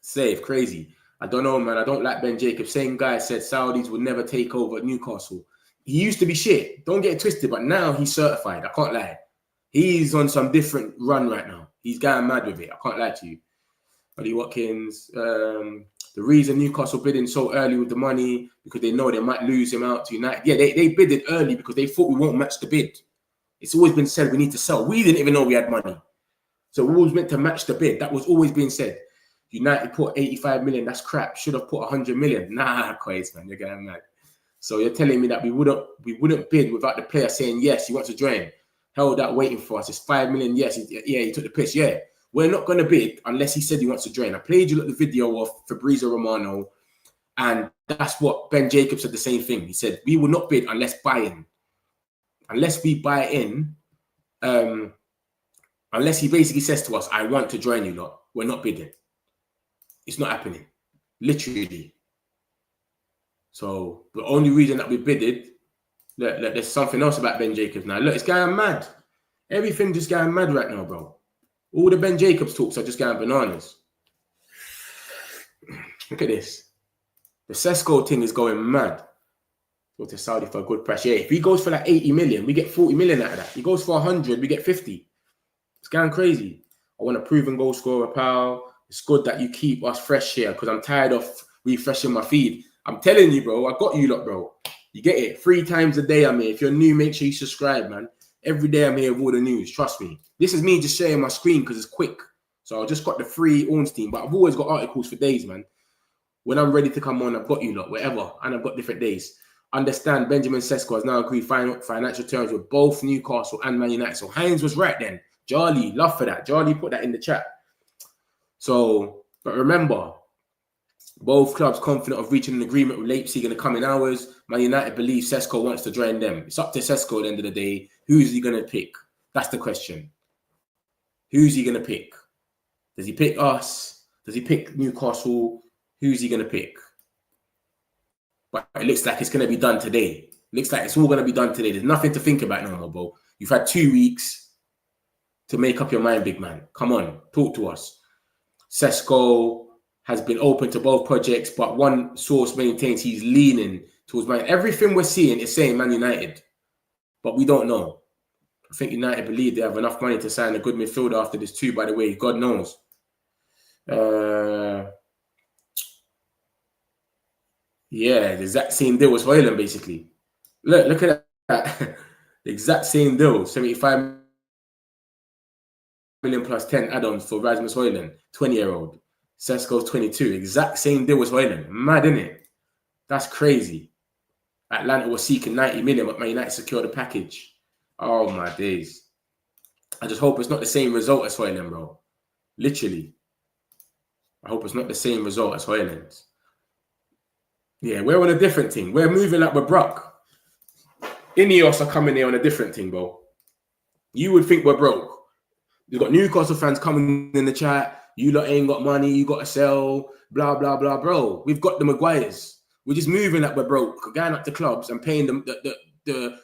Safe, crazy. I don't know, man. I don't like Ben Jacobs. Same guy said Saudis would never take over Newcastle. He used to be shit. Don't get it twisted, but now he's certified. I can't lie. He's on some different run right now. He's going mad with it. I can't lie to you. Buddy Watkins. The reason Newcastle bidding so early with the money, because they know they might lose him out to United. Yeah, they bid it early because they thought we won't match the bid. It's always been said we need to sell. We didn't even know we had money. So we always meant to match the bid. That was always being said. United put 85 million. That's crap. Should have put 100 million. Nah, Quays, man. You're going mad. So you're telling me that we wouldn't bid without the player saying, yes, he wants to join. Held that waiting for us. It's 5 million. Yes, he took the piss. Yeah. We're not going to bid unless he said he wants to join. I played you the video of Fabrizio Romano, and that's what Ben Jacobs said the same thing. He said, we will not bid unless buy in. Unless we buy in, unless he basically says to us, I want to join you lot, we're not bidding. It's not happening. Literally. So the only reason that we bidded, look, there's something else about Ben Jacobs now. Look, it's going mad. Everything just going mad right now, bro. All the Ben Jacobs talks are just going bananas. Look at this. The Sesko thing is going mad. Go to Saudi for a good price. Yeah, if he goes for like 80 million, we get 40 million out of that. He goes for 100, we get 50. It's going crazy. I want a proven goal scorer, pal. It's good that you keep us fresh here because I'm tired of refreshing my feed. I'm telling you, bro. I got you lot, bro. You get it? 3 times a day I'm here. If you're new, make sure you subscribe, man. Every day I'm here with all the news. Trust me. This is me just sharing my screen because it's quick. So I just got the free Ornstein, but I've always got articles for days, man. When I'm ready to come on, I've got you lot, whatever. And I've got different days. Understand, Benjamin Sesko has now agreed financial terms with both Newcastle and Man United. So Heinz was right then. Charlie, love for that. Charlie put that in the chat. So, but remember, both clubs confident of reaching an agreement with Leipzig in the coming hours. Man United believes Sesko wants to join them. It's up to Sesko at the end of the day. Who's he going to pick? That's the question. Who's he going to pick? Does he pick us? Does he pick Newcastle? Who's he going to pick? But it looks like it's going to be done today. Looks like it's all going to be done today. There's nothing to think about no more, bro. You've had 2 weeks to make up your mind, big man. Come on, talk to us. Sesko has been open to both projects, but one source maintains he's leaning towards Man. Everything we're seeing is saying Man United, but we don't know. I think United believe they have enough money to sign a good midfielder after this too, by the way. God knows. Yeah, the exact same deal as Hoyland, basically. Look at that. The exact same deal. 75 million plus 10 add-ons for Rasmus Hoyland, 20-year-old. Sesko's 22. Exact same deal as Hoyland. Mad, isn't it? That's crazy. Atlanta was seeking 90 million, but Man United secured a package. Oh, my days. I just hope it's not the same result as Hoyland, bro. Literally. I hope it's not the same result as Hoyland's. Yeah, we're on a different thing. We're moving like we're broke. Ineos are coming here on a different thing, bro. You would think we're broke. You've got Newcastle fans coming in the chat. You lot ain't got money. You got to sell. Blah, blah, blah, bro. We've got the Maguires. We're just moving like we're broke. Going up to clubs and paying them the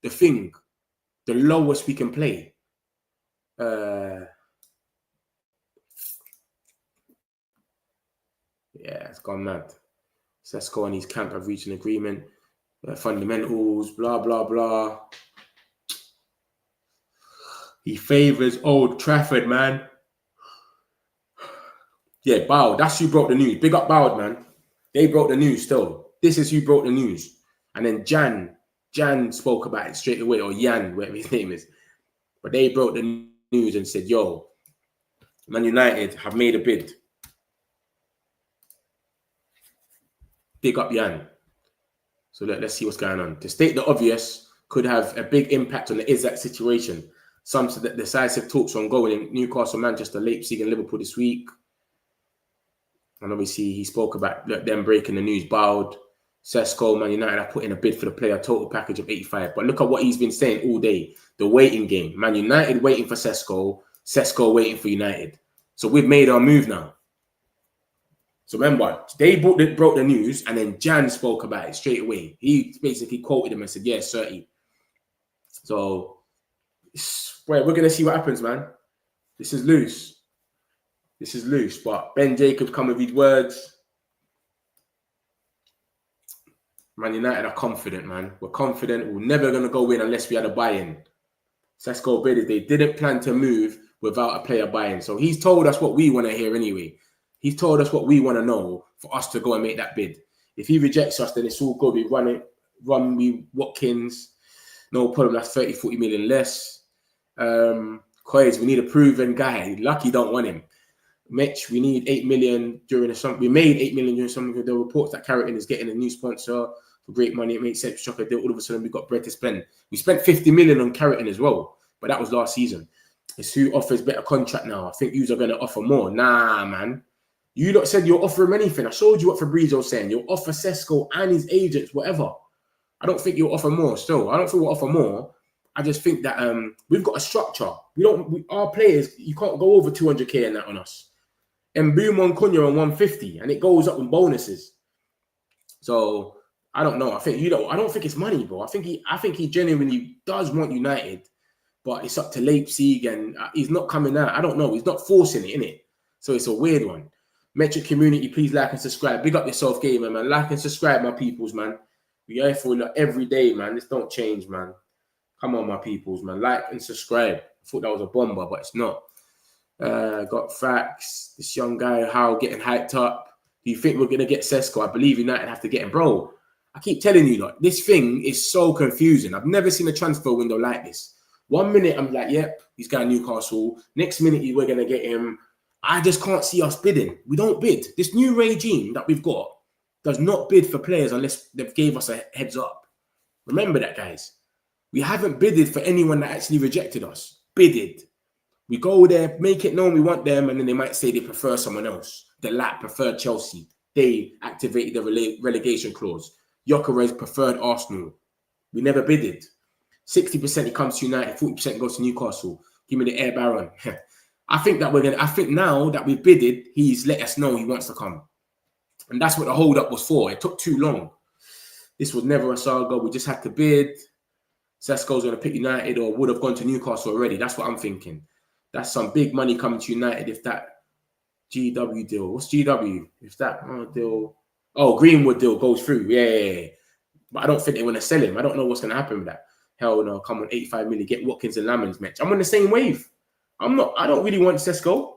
thing. The lowest we can play. Yeah, it's gone mad. Sesko and his camp have reached an agreement. Fundamentals, blah, blah, blah. He favours Old Trafford, man. Yeah, Bowd. That's who broke the news. Big up Bowd, man. They broke the news still. This is who broke the news. And then Jan spoke about it straight away, or Jan, whatever his name is. But they broke the news and said, yo, Man United have made a bid. Big up Jan. So let's see what's going on. To state the obvious, could have a big impact on the Isaac situation. Some said that decisive talks are ongoing in Newcastle, Manchester, Leipzig, and Liverpool this week. And obviously, he spoke about them breaking the news. Bowd, Sesko, Man United have put in a bid for the player, total package of 85. But look at what he's been saying all day. The waiting game. Man United waiting for Sesko, Sesko waiting for United. So we've made our move now. So remember, they broke the news, and then Jan spoke about it straight away. He basically quoted him and said, yeah, 30. So, we're going to see what happens, man. This is loose. This is loose. But Ben Jacobs come with his words. Man United are confident, man. We're confident. We're never going to go in unless we had a buy-in. Sesko bid, they didn't plan to move without a player buy-in. So he's told us what we want to hear anyway. He's told us what we want to know for us to go and make that bid. If he rejects us, then it's all good. We run Watkins. No problem. That's 30, 40 million less. Coys, we need a proven guy. Lucky don't want him. Mitch, we need 8 million during the summer. We made 8 million during summer. The reports that Carrington is getting a new sponsor for great money. It makes sense. Shocker deal. All of a sudden, we got bread to spend. We spent 50 million on Carrington as well, but that was last season. It's who offers better contract now. I think you are going to offer more. Nah, man. You lot said you'll offer him anything. I showed you what Fabrizio's saying. You'll offer Sesko and his agents, whatever. I don't think you'll offer more still. I don't think we'll offer more. I just think that we've got a structure. Our players, you can't go over 200k and that on us. And Boom on Cunha on 150, and it goes up in bonuses. So I don't know. I don't think it's money, bro. I think he genuinely does want United, but it's up to Leipzig, and he's not coming out. I don't know. He's not forcing it, innit? So it's a weird one. Metric community, please like and subscribe. Big up yourself, gamer, man. Like and subscribe, my peoples, man. We are for every day, man. This don't change, man. Come on, my peoples, man. Like and subscribe. I thought that was a bomber, but it's not. Got facts. This young guy, how getting hyped up. Do you think we're going to get Sesko? I believe United have to get him. Bro, I keep telling you, like, this thing is so confusing. I've never seen a transfer window like this. 1 minute, I'm like, yep, he's got Newcastle. Next minute, we're going to get him. I just can't see us bidding. We don't bid. This new regime that we've got does not bid for players unless they've gave us a heads up. Remember that, guys. We haven't bidded for anyone that actually rejected us. Bidded. We go there, make it known we want them, and then they might say they prefer someone else. The Lat preferred Chelsea. They activated the relegation clause. Gyökeres preferred Arsenal. We never bidded. 60% he comes to United, 40% goes to Newcastle. Give me the Air Baron. I think now that we've bidded, he's let us know he wants to come. And that's what the hold-up was for. It took too long. This was never a saga. We just had to bid. Sesko's going to pick United or would have gone to Newcastle already. That's what I'm thinking. That's some big money coming to United if that GW deal. What's GW? If that deal... Oh, Greenwood deal goes through. Yeah. But I don't think they want to sell him. I don't know what's going to happen with that. Hell no. Come on, 85 million. Get Watkins and Lamans, match. I'm on the same wave. I don't really want Sesko.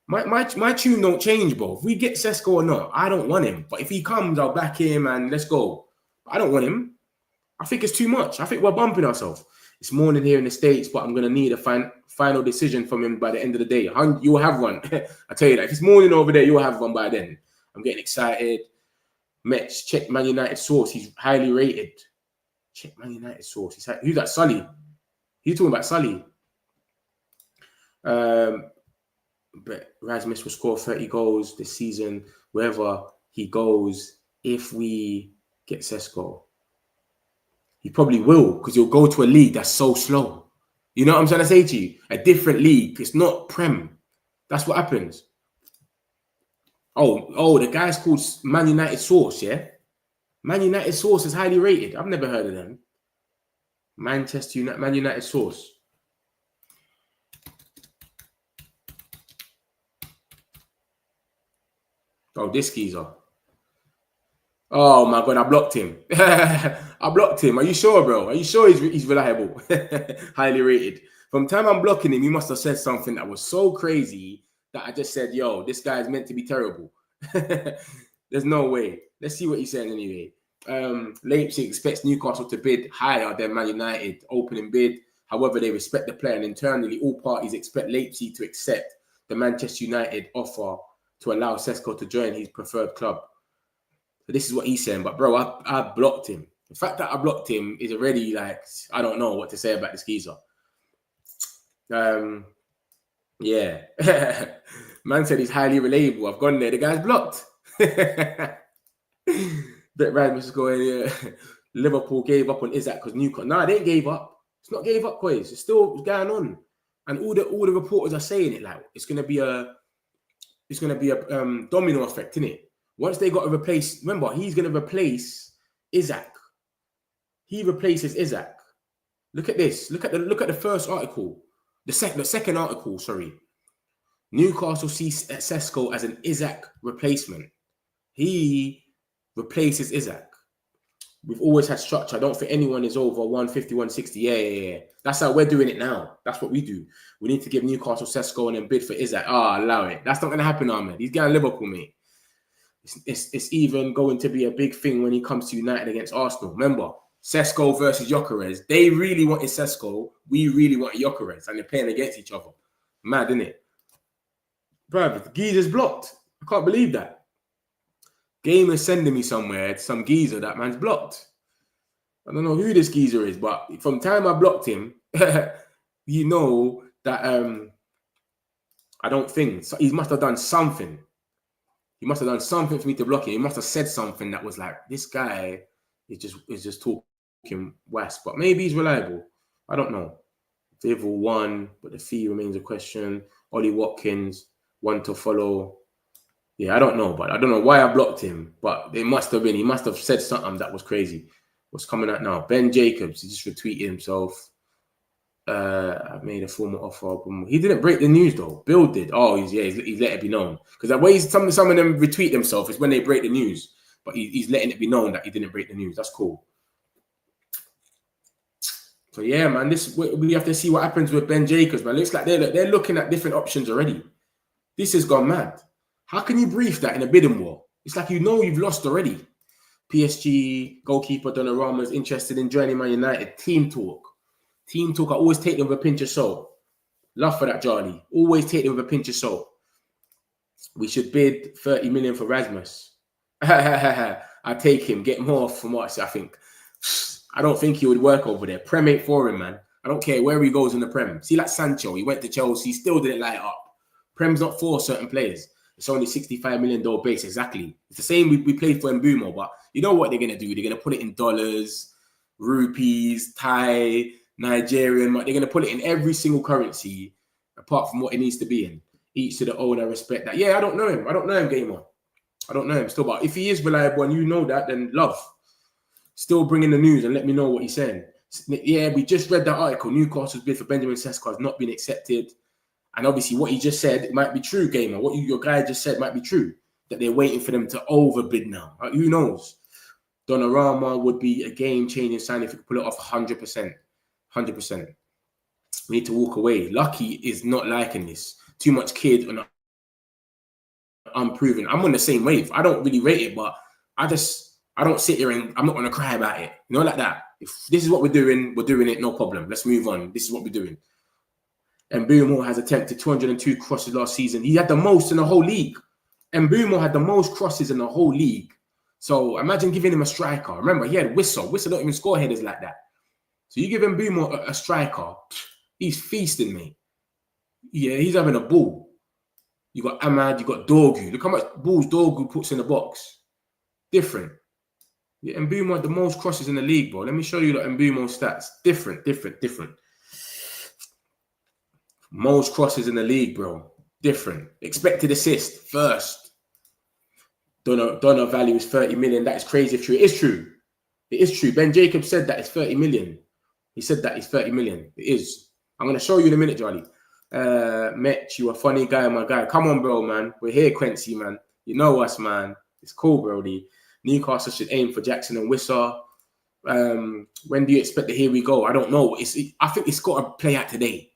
My tune don't change, bro. If we get Sesko or not, I don't want him. But if he comes, I'll back him and let's go. But I don't want him. I think it's too much. I think we're bumping ourselves. It's morning here in the States, but I'm going to need a final decision from him by the end of the day. You'll have one. I tell you that. If it's morning over there, you'll have one by then. I'm getting excited. Mets, check Man United source. He's highly rated. Check Man United source. Who's that? Sully. He's talking about Sully. But Rasmus will score 30 goals this season wherever he goes if we get Sesko. He probably will, because he'll go to a league that's so slow. You know what I'm trying to say to you? A different league. It's not Prem. That's what happens. Oh, the guy's called Man United Source, yeah? Man United Source is highly rated. I've never heard of them. Man United Source. Oh, this geezer. Oh my God, I blocked him. I blocked him. Are you sure, bro? Are you sure he's reliable? Highly rated. From the time I'm blocking him, he must have said something that was so crazy that I just said, yo, this guy's meant to be terrible. There's no way. Let's see what he's saying anyway. Leipzig expects Newcastle to bid higher than Man United opening bid. However, they respect the player, and internally, all parties expect Leipzig to accept the Manchester United offer to allow Sesko to join his preferred club. So this is what he's saying. But bro, I blocked him. The fact that I blocked him is already like, I don't know what to say about this geezer. Yeah. Man said he's highly reliable. I've gone there. The guy's blocked. Bet Rasmus is going, yeah. Liverpool gave up on Isaac because Newcastle. Nah, they ain't gave up. It's not gave up, boys. It's still going on. And all the reporters are saying it like it's gonna be a domino effect, innit? Once they got to replace, remember, he's gonna replace Isaac. He replaces Isaac. Look at this. Look at the first article. The second article, sorry. Newcastle sees Sesko as an Isaac replacement. He replaces Isaac. We've always had structure. I don't think anyone is over 150, 160. Yeah. That's how we're doing it now. That's what we do. We need to give Newcastle Sesko and then bid for Isaac. Allow it. That's not going to happen, Ahmed. He's going to Liverpool, mate. It's even going to be a big thing when he comes to United against Arsenal. Remember, Sesko versus Gyökeres. They really wanted Sesko. We really wanted Gyökeres. And they're playing against each other. Mad, isn't it? Bro, the geezer's blocked. I can't believe that. Game is sending me somewhere, some geezer, that man's blocked. I don't know who this geezer is, but from the time I blocked him, you know that I don't think, so he must have done something. He must have done something for me to block him. He must have said something that was like, this guy is just talking west, but maybe he's reliable. I don't know. Vival won, but the fee remains a question. Ollie Watkins, one to follow. Yeah, I don't know, but I don't know why I blocked him, but it must have been, he must have said something that was crazy. What's coming out now? Ben Jacobs, he just retweeted himself. I made a formal offer. He didn't break the news though. Bill did. Oh, he's let it be known. Because the way some of them retweet themselves is when they break the news. But he's letting it be known that he didn't break the news. That's cool. So yeah, man, we have to see what happens with Ben Jacobs, man. Looks like they're looking at different options already. This has gone mad. How can you brief that in a bidding war? It's like you know you've lost already. PSG goalkeeper Donnarumma is interested in joining Man United. Team talk. Team talk. I always take them with a pinch of salt. Love for that, Charlie. Always take them with a pinch of salt. We should bid 30 million for Rasmus. I take him. Get more from what I think. I don't think he would work over there. Prem ain't for him, man. I don't care where he goes in the Prem. See, like Sancho, he went to Chelsea, still didn't light up. Prem's not for certain players. It's only $65 million base, exactly. It's the same we played for Mbumo, but you know what they're going to do? They're going to put it in dollars, rupees, Thai, Nigerian. They're going to put it in every single currency apart from what it needs to be in. Each to the owner, respect that. Yeah, I don't know him. I don't know him, Gamer. I don't know him still, but if he is reliable and you know that, then love. Still bringing the news and let me know what he's saying. Yeah, we just read that article. Newcastle's bid for Benjamin Sesko has not been accepted. And obviously what he just said, it might be true, Gamer. What your guy just said might be true. That they're waiting for them to overbid now. Who knows? Donnarumma would be a game-changing sign if we could pull it off 100%. 100%. We need to walk away. Lucky is not liking this. Too much kid and unproven. I'm on the same wave. I don't really rate it, but I don't sit here and I'm not going to cry about it. You know, like that. If this is what we're doing it, no problem. Let's move on. This is what we're doing. And Mbumo has attempted 202 crosses last season. He had the most in the whole league. And Mbumo had the most crosses in the whole league. So imagine giving him a striker. Remember, he had Whistle. Whistle don't even score headers like that. So you give Mbumo a striker, he's feasting, mate. Yeah, he's having a ball. You got Ahmad, you got Dorgu. Look how much balls Dorgu puts in the box. Different. Yeah, Mbumo had the most crosses in the league, bro. Let me show you the Mbumo stats. Different. Most crosses in the league, bro. Different. Expected assist first. Donor value is 30 million. That is crazy if true. It is true. It is true. Ben Jacobs said that it's 30 million. He said that it's 30 million. It is. I'm going to show you in a minute, Charlie. Metch, you a funny guy, my guy. Come on, bro, man. We're here, Quincy, man. You know us, man. It's cool, Brody. Newcastle should aim for Jackson and Wissa. When do you expect the here we go? I don't know. I think it's got to play out today.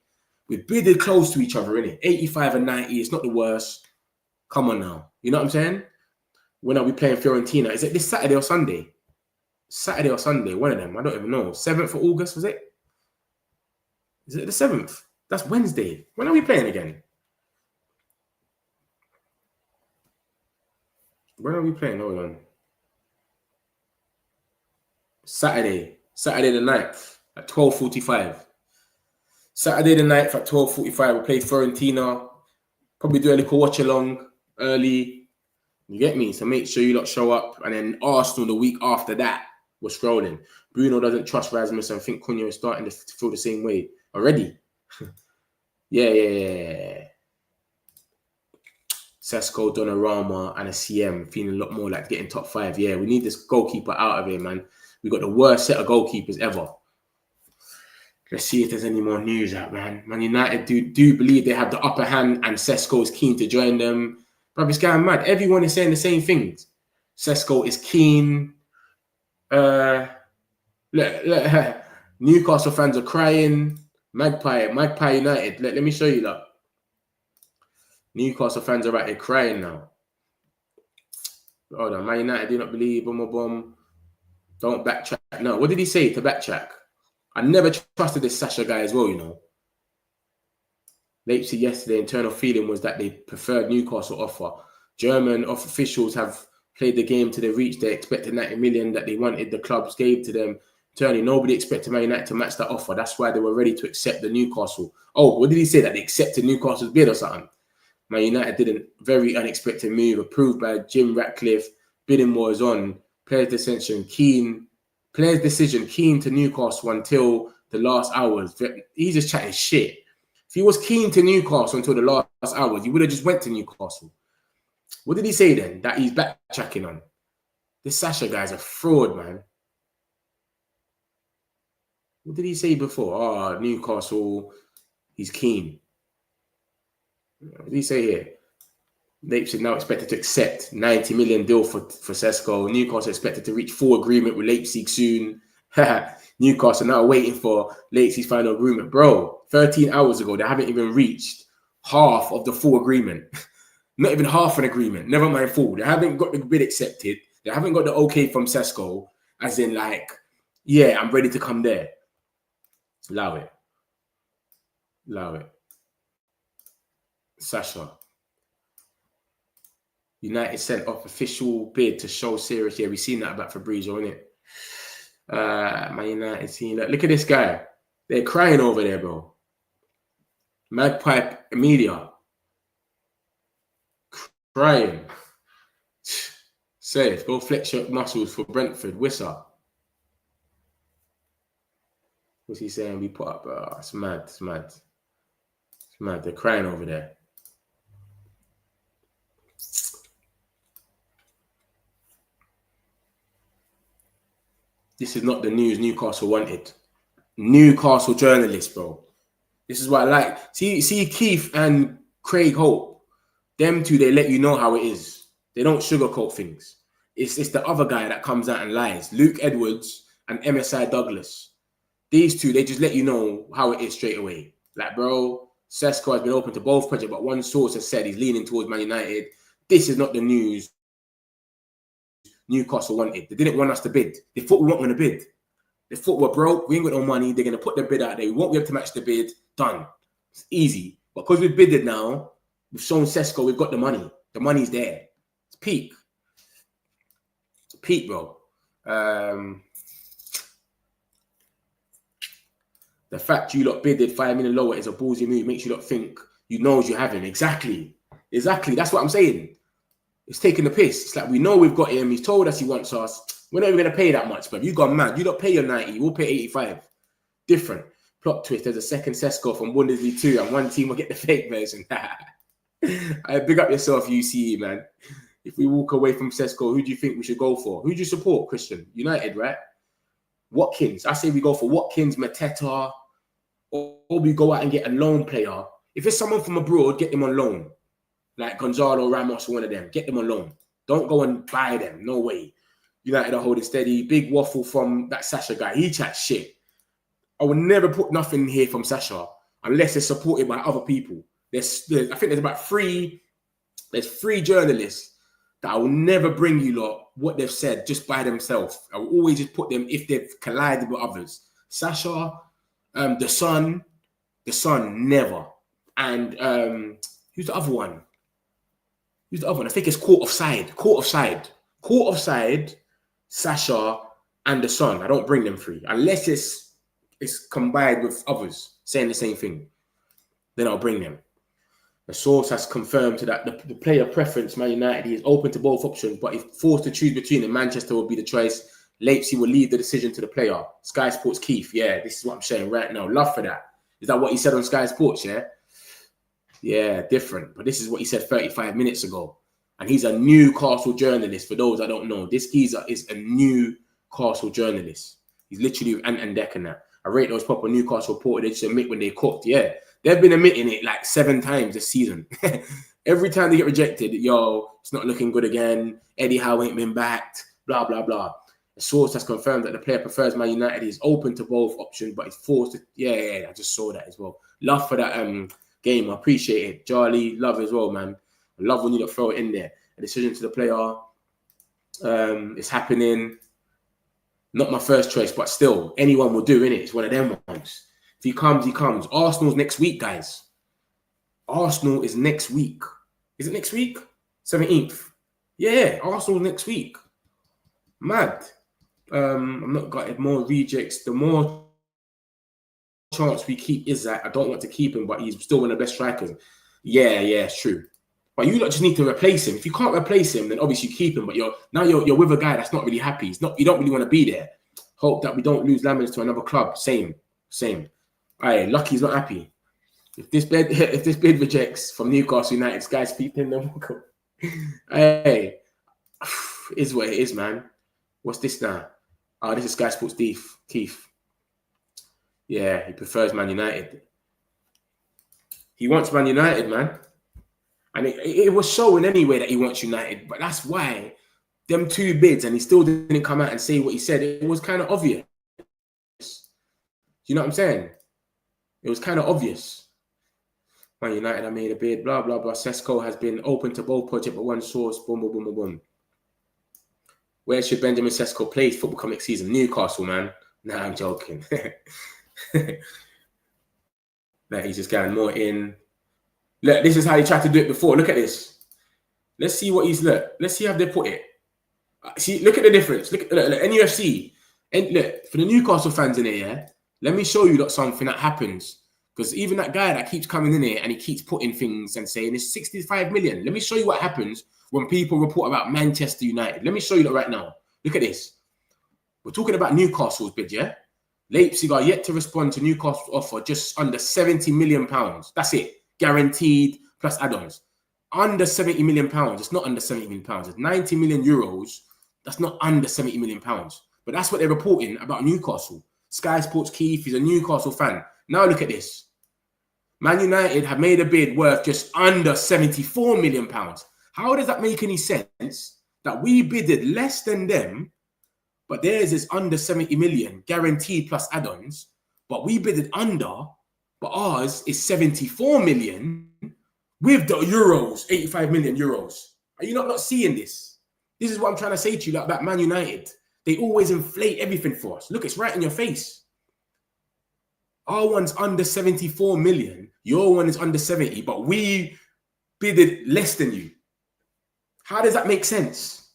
We're bidded close to each other, innit? 85 and 90, it's not the worst. Come on now. You know what I'm saying? When are we playing Fiorentina? Is it this Saturday or Sunday? Saturday or Sunday, one of them. I don't even know. 7th of August, was it? Is it the 7th? That's Wednesday. When are we playing again? When are we playing? Hold on. Saturday the 9th at 12:45. Saturday the 9th at 12:45, we'll play Fiorentina. Probably do a little watch along early. You get me? So make sure you lot show up. And then Arsenal the week after that, we're scrolling. Bruno doesn't trust Rasmus and think Cunha is starting to feel the same way already. Yeah. Sesko, Donnarumma, and a CM feeling a lot more like getting top 5. Yeah, we need this goalkeeper out of here, man. We got the worst set of goalkeepers ever. Let's see if there's any more news out, man. Man United do believe they have the upper hand and Sesko is keen to join them. Bro, it's going mad. Everyone is saying the same things. Sesko is keen. Look, Newcastle fans are crying. Magpie United. Let me show you that. Newcastle fans are right here crying now. Hold on, Man United do not believe. Boom. Don't backtrack. No, what did he say to backtrack? I never trusted this Sasha guy as well, you know. Leipzig yesterday, internal feeling was that they preferred Newcastle offer. German officials have played the game to the reach. They expected 90 million that they wanted. The clubs gave to them. Internally, nobody expected Man United to match that offer. That's why they were ready to accept the Newcastle. Oh, what did he say? That they accepted Newcastle's bid or something? Man United did a very unexpected move, approved by Jim Ratcliffe. Bidding war is on. Players' decision keen to Newcastle until the last hours. He's just chatting shit. If he was keen to Newcastle until the last hours, he would have just went to Newcastle. What did he say then that he's backtracking on? This Sasha guy's a fraud, man. What did he say before? Oh, Newcastle, he's keen. What did he say here? Leipzig now expected to accept 90 million deal for Sesko. Newcastle expected to reach full agreement with Leipzig soon. Newcastle now waiting for Leipzig's final agreement. Bro, 13 hours ago, they haven't even reached half of the full agreement. Not even half an agreement. Never mind full. They haven't got the bid accepted. They haven't got the okay from Sesko. As in like, yeah, I'm ready to come there. Allow it. Sasha. United sent off official bid to show serious. Yeah, we've seen that about Fabrizio, innit? Man United team. Look at this guy. They're crying over there, bro. Magpie Media. Crying. Safe. Go flex your muscles for Brentford. Whisper. What's he saying? We put up. It's mad. They're crying over there. This is not the news Newcastle wanted. Newcastle journalists, bro. This is what I like. See Keith and Craig Hope. Them two, they let you know how it is. They don't sugarcoat things. It's the other guy that comes out and lies. Luke Edwards and MSI Douglas. These two, they just let you know how it is straight away. Like, bro, Sesko has been open to both projects, but one source has said he's leaning towards Man United. This is not the news Newcastle wanted. They didn't want us to bid. They thought we weren't going to bid. They thought we're broke. We ain't got no money. They're going to put the bid out there. We won't be able to match the bid. Done. It's easy. But because we've bidded now, we've shown Sesko we've got the money. The money's there. It's peak. It's peak, bro. The fact you lot bidded 5 million lower is a ballsy move. Makes you lot think you know you have him. Exactly. That's what I'm saying. It's taking the piss. It's like, we know we've got him. He's told us he wants us. We're not even going to pay that much, but you gone mad. You don't pay your 90. We'll pay 85. Different. Plot twist. There's a second Sesko from Bundesliga 2 and one team will get the fake version. I big up yourself, UCE, man. If we walk away from Sesko, who do you think we should go for? Who do you support, Christian? United, right? Watkins. I say we go for Watkins, Mateta, or we go out and get a loan player. If it's someone from abroad, get them on loan. Like Gonzalo Ramos or one of them. Get them on loan. Don't go and buy them. No way. United are holding steady. Big waffle from that Sasha guy. He chats shit. I would never put nothing here from Sasha. unless they're supported by other people. I think there's about three journalists that I will never bring you lot what they've said just by themselves. I will always just put them if they've collided with others. Sasha, the Sun, never. And who's the other one? I think it's Court Offside, Sasha, and the Sun. I don't bring them three unless it's combined with others saying the same thing. Then I'll bring them. The source has confirmed that the player preference, Man United, he is open to both options, but if forced to choose between them, Manchester will be the choice. Leipzig will leave the decision to the player. Sky Sports Keith, yeah, this is what I'm saying right now. Love for that. Is that what he said on Sky Sports, yeah? Yeah, different. But this is what he said 35 minutes ago. And he's a Newcastle journalist, for those I don't know. This geezer is a Newcastle journalist. He's literally with Ant and Deck and that. I rate those proper Newcastle reporters, they just admit when they cooked, yeah. They've been admitting it like 7 times this season. Every time they get rejected, it's not looking good again. Eddie Howe ain't been backed, blah, blah, blah. The source has confirmed that the player prefers Man United. He's open to both options, but he's forced to... Yeah, I just saw that as well. Love for that game. I appreciate it. Charlie, love as well, man. I love when you throw it in there. A decision to the player. It's happening. Not my first choice, but still, anyone will do, innit? It's one of them ones. If he comes, he comes. Arsenal's next week, guys. Arsenal is next week. Is it next week? 17th. Yeah, Arsenal's next week. Mad. I'm not got more rejects. The more chance we keep is that I don't want to keep him, but he's still one of the best strikers. Yeah, it's true. But you just need to replace him. If you can't replace him, then obviously you keep him. But you're with a guy that's not really happy. You don't really want to be there. Hope that we don't lose Lamens to another club. Same. Aye, Lucky's not happy. If this bid rejects from Newcastle United, guys speak in them. Hey, is what it is, man. What's this now? Oh, this is Sky Sports Keith. Yeah, he prefers Man United. He wants Man United, man. And it was showing anyway that he wants United. But that's why them 2 bids, and he still didn't come out and say what he said. It was kind of obvious. You know what I'm saying? It was kind of obvious. Man United, I made a bid, blah, blah, blah. Sesko has been open to both projects, but one source, boom, boom, boom, boom, boom. Where should Benjamin Sesko play football come next season? Newcastle, man. Nah, I'm joking. That he's just getting more in. Look, this is how he tried to do it before. Look at this. Let's see what let's see how they put it. See, look at the difference. Look, NUFC. And look, for the Newcastle fans in here, yeah, let me show you something that happens. Because even that guy that keeps coming in here and he keeps putting things and saying it's 65 million. Let me show you what happens when people report about Manchester United. Let me show you that right now. Look at this. We're talking about Newcastle's bid, yeah? Leipzig are yet to respond to Newcastle's offer just under £70 million. That's it. Guaranteed plus add-ons. Under £70 million. It's not under £70 million. It's 90 million euros. That's not under £70 million. But that's what they're reporting about Newcastle. Sky Sports Keith is a Newcastle fan. Now look at this. Man United have made a bid worth just under £74 million. How does that make any sense that we bidded less than them, but theirs is under 70 million, guaranteed plus add-ons, but we bidded under, but ours is 74 million with the euros, 85 million euros. Are you not seeing this? This is what I'm trying to say to you about Man United. They always inflate everything for us. Look, it's right in your face. Our one's under 74 million. Your one is under 70, but we bidded less than you. How does that make sense?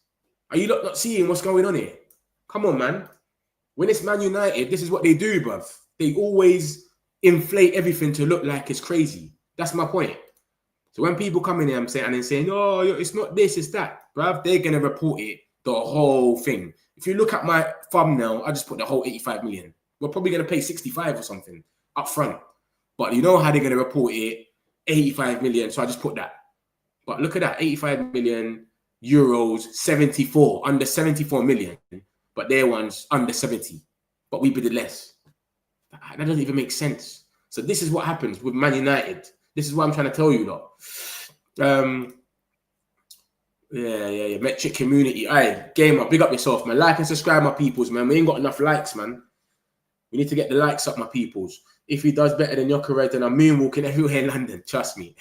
Are you not seeing what's going on here? Come on, man. When it's Man United, this is what they do, bruv. They always inflate everything to look like it's crazy. That's my point. So when people come in here and saying, oh, it's not this, it's that, bruv, they're going to report it, the whole thing. If you look at my thumbnail, I just put the whole 85 million. We're probably going to pay 65 or something up front. But you know how they're going to report it, 85 million. So I just put that. But look at that, 85 million euros, 74, under 74 million. But their one's under 70. But we bid less. That doesn't even make sense. So this is what happens with Man United. This is what I'm trying to tell you, though. Yeah. Metric community. All right, gamer, big up yourself, man. Like and subscribe, my peoples, man. We ain't got enough likes, man. We need to get the likes up, my peoples. If he does better than Gyökeres, then I'm moonwalking everywhere in London. Trust me.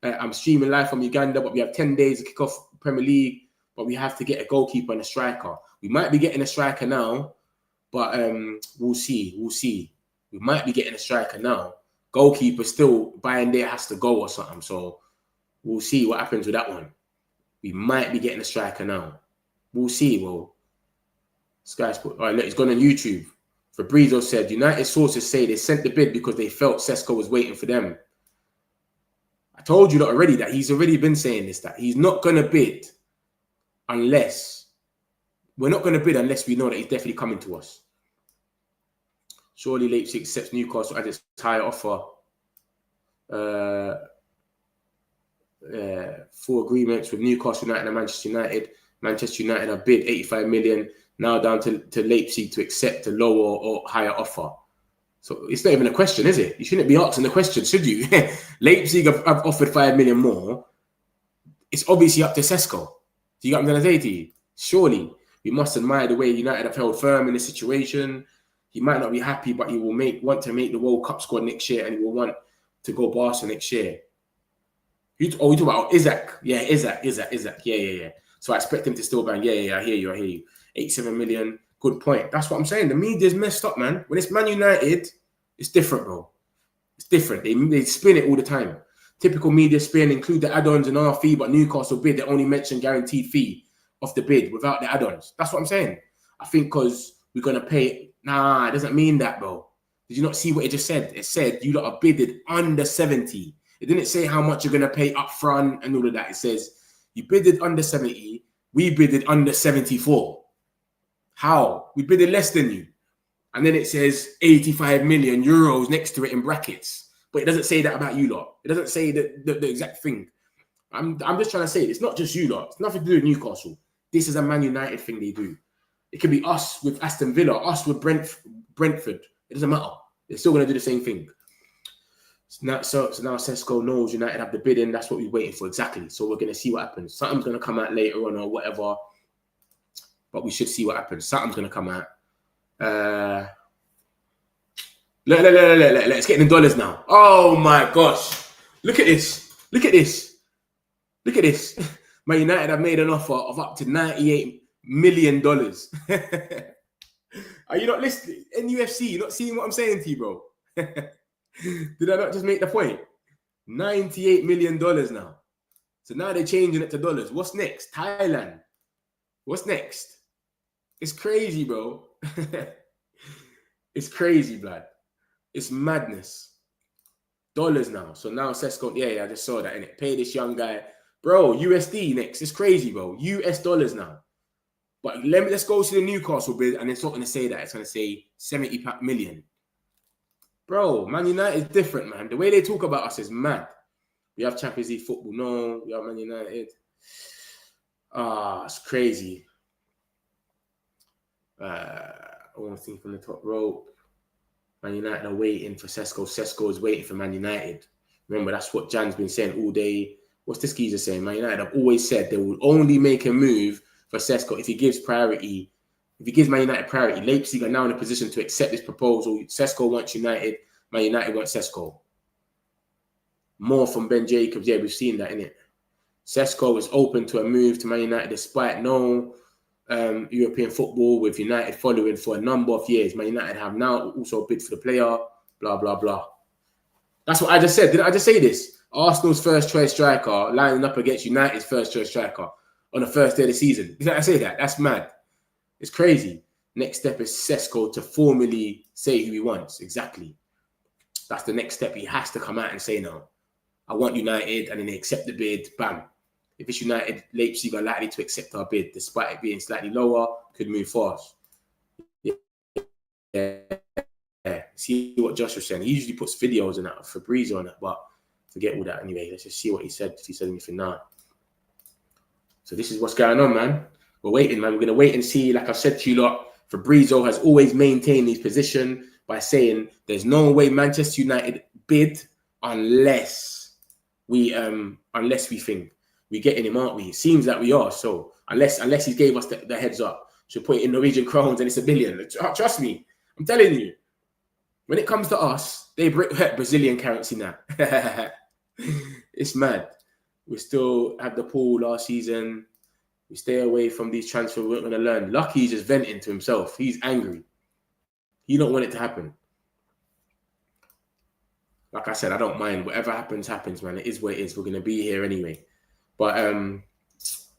I'm streaming live from Uganda, but we have 10 days to kick off Premier League. But we have to get a goalkeeper and a striker. We might be getting a striker now, but we'll see. We'll see. We might be getting a striker now. Goalkeeper still buying there has to go or something. So we'll see what happens with that one. We might be getting a striker now. We'll see. Well, Sky Sport. All right, look, it's gone on YouTube. Fabrizio said, United sources say they sent the bid because they felt Sesko was waiting for them. I told you that already, that he's already been saying this, that he's not going to bid unless, we're not going to bid unless we know that he's definitely coming to us. Surely Leipzig accepts Newcastle at its higher offer. Full agreements with Newcastle United and Manchester United. Manchester United have bid 85 million, now down to Leipzig to accept a lower or higher offer. So it's not even a question, is it? You shouldn't be asking the question, should you? Leipzig have offered 5 million more. It's obviously up to Sesko. Do you get what I'm going to say to you? Surely we must admire the way United have held firm in this situation. He might not be happy, but he will want to make the World Cup squad next year, and he will want to go Barca next year. You talk about Isaac. Yeah, Isaac. Yeah. So I expect him to still bang. Yeah, I hear you. 87 million. Good point. That's what I'm saying. The media's messed up, man. When it's Man United, it's different, bro. It's different. They spin it all the time. Typical media spin, include the add-ons and our fee, but Newcastle bid, they only mention guaranteed fee of the bid without the add-ons. That's what I'm saying. I think because we're going to pay... Nah, it doesn't mean that, bro. Did you not see what it just said? It said you lot are bidded under 70. It didn't say how much you're going to pay up front and all of that. It says you bidded under 70. We bidded under 74. How? We bidded less than you. And then it says 85 million euros next to it in brackets. But it doesn't say that about you lot. It doesn't say the exact thing. I'm just trying to say, it's not just you lot. It's nothing to do with Newcastle. This is a Man United thing they do. It could be us with Aston Villa, us with Brentford. It doesn't matter. They're still going to do the same thing. So now Sesko knows United have the bidding. That's what we're waiting for exactly. So we're going to see what happens. Something's going to come out later on or whatever. But we should see what happens. Something's going to come out. Let's get in the dollars now. Oh my gosh. Look at this. Look at this. Look at this. Man United have made an offer of up to $98 million. Are you not listening? NUFC, you're not seeing what I'm saying to you, bro? Did I not just make the point? $98 million now. So now they're changing it to dollars. What's next? Thailand. What's next? It's crazy, bro. It's crazy, blood. It's madness. Dollars now. So now Sesko, yeah, I just saw that, innit? Pay this young guy. Bro, USD next. It's crazy, bro. US dollars now. But let's go to the Newcastle bid, and it's not going to say that. It's going to say 70 million. Bro, Man United is different, man. The way they talk about us is mad. We have Champions League football. No, we have Man United. It's crazy. One thing from the top rope. Man United are waiting for Sesko. Sesko is waiting for Man United. Remember, that's what Jan's been saying all day. What's this geezer saying? Man United have always said they will only make a move for Sesko if he gives priority. If he gives Man United priority, Leipzig are now in a position to accept this proposal. Sesko wants United. Man United wants Sesko. More from Ben Jacobs. Yeah, we've seen that, innit? Sesko is open to a move to Man United despite no European football, with United following for a number of years. Man United have now also bid for the player. Blah, blah, blah. That's what I just said. Did I just say this? Arsenal's first choice striker lining up against United's first choice striker on the first day of the season. Did I say that? That's mad. It's crazy. Next step is Sesko to formally say who he wants. Exactly. That's the next step. He has to come out and say, no, I want United, and then they accept the bid. Bam. If it's United, Leipzig are likely to accept our bid, despite it being slightly lower, could move fast. Yeah. See what Josh was saying. He usually puts videos on that, Fabrizio on it, but forget all that anyway. Let's just see what he said, if he said anything now. So this is what's going on, man. We're waiting, man. We're going to wait and see. Like I said to you lot, Fabrizio has always maintained his position by saying there's no way Manchester United bid unless we think we're getting him, aren't we? It seems that we are. So unless he gave us the heads up, should put it in Norwegian crowns and it's $1 billion. Trust me. I'm telling you. When it comes to us, they bring Brazilian currency now. It's mad. We still had the pool last season. We stay away from these transfers. We're going to learn. Lucky's just venting to himself. He's angry. He don't want it to happen. Like I said, I don't mind. Whatever happens, happens, man. It is what it is. We're going to be here anyway. But,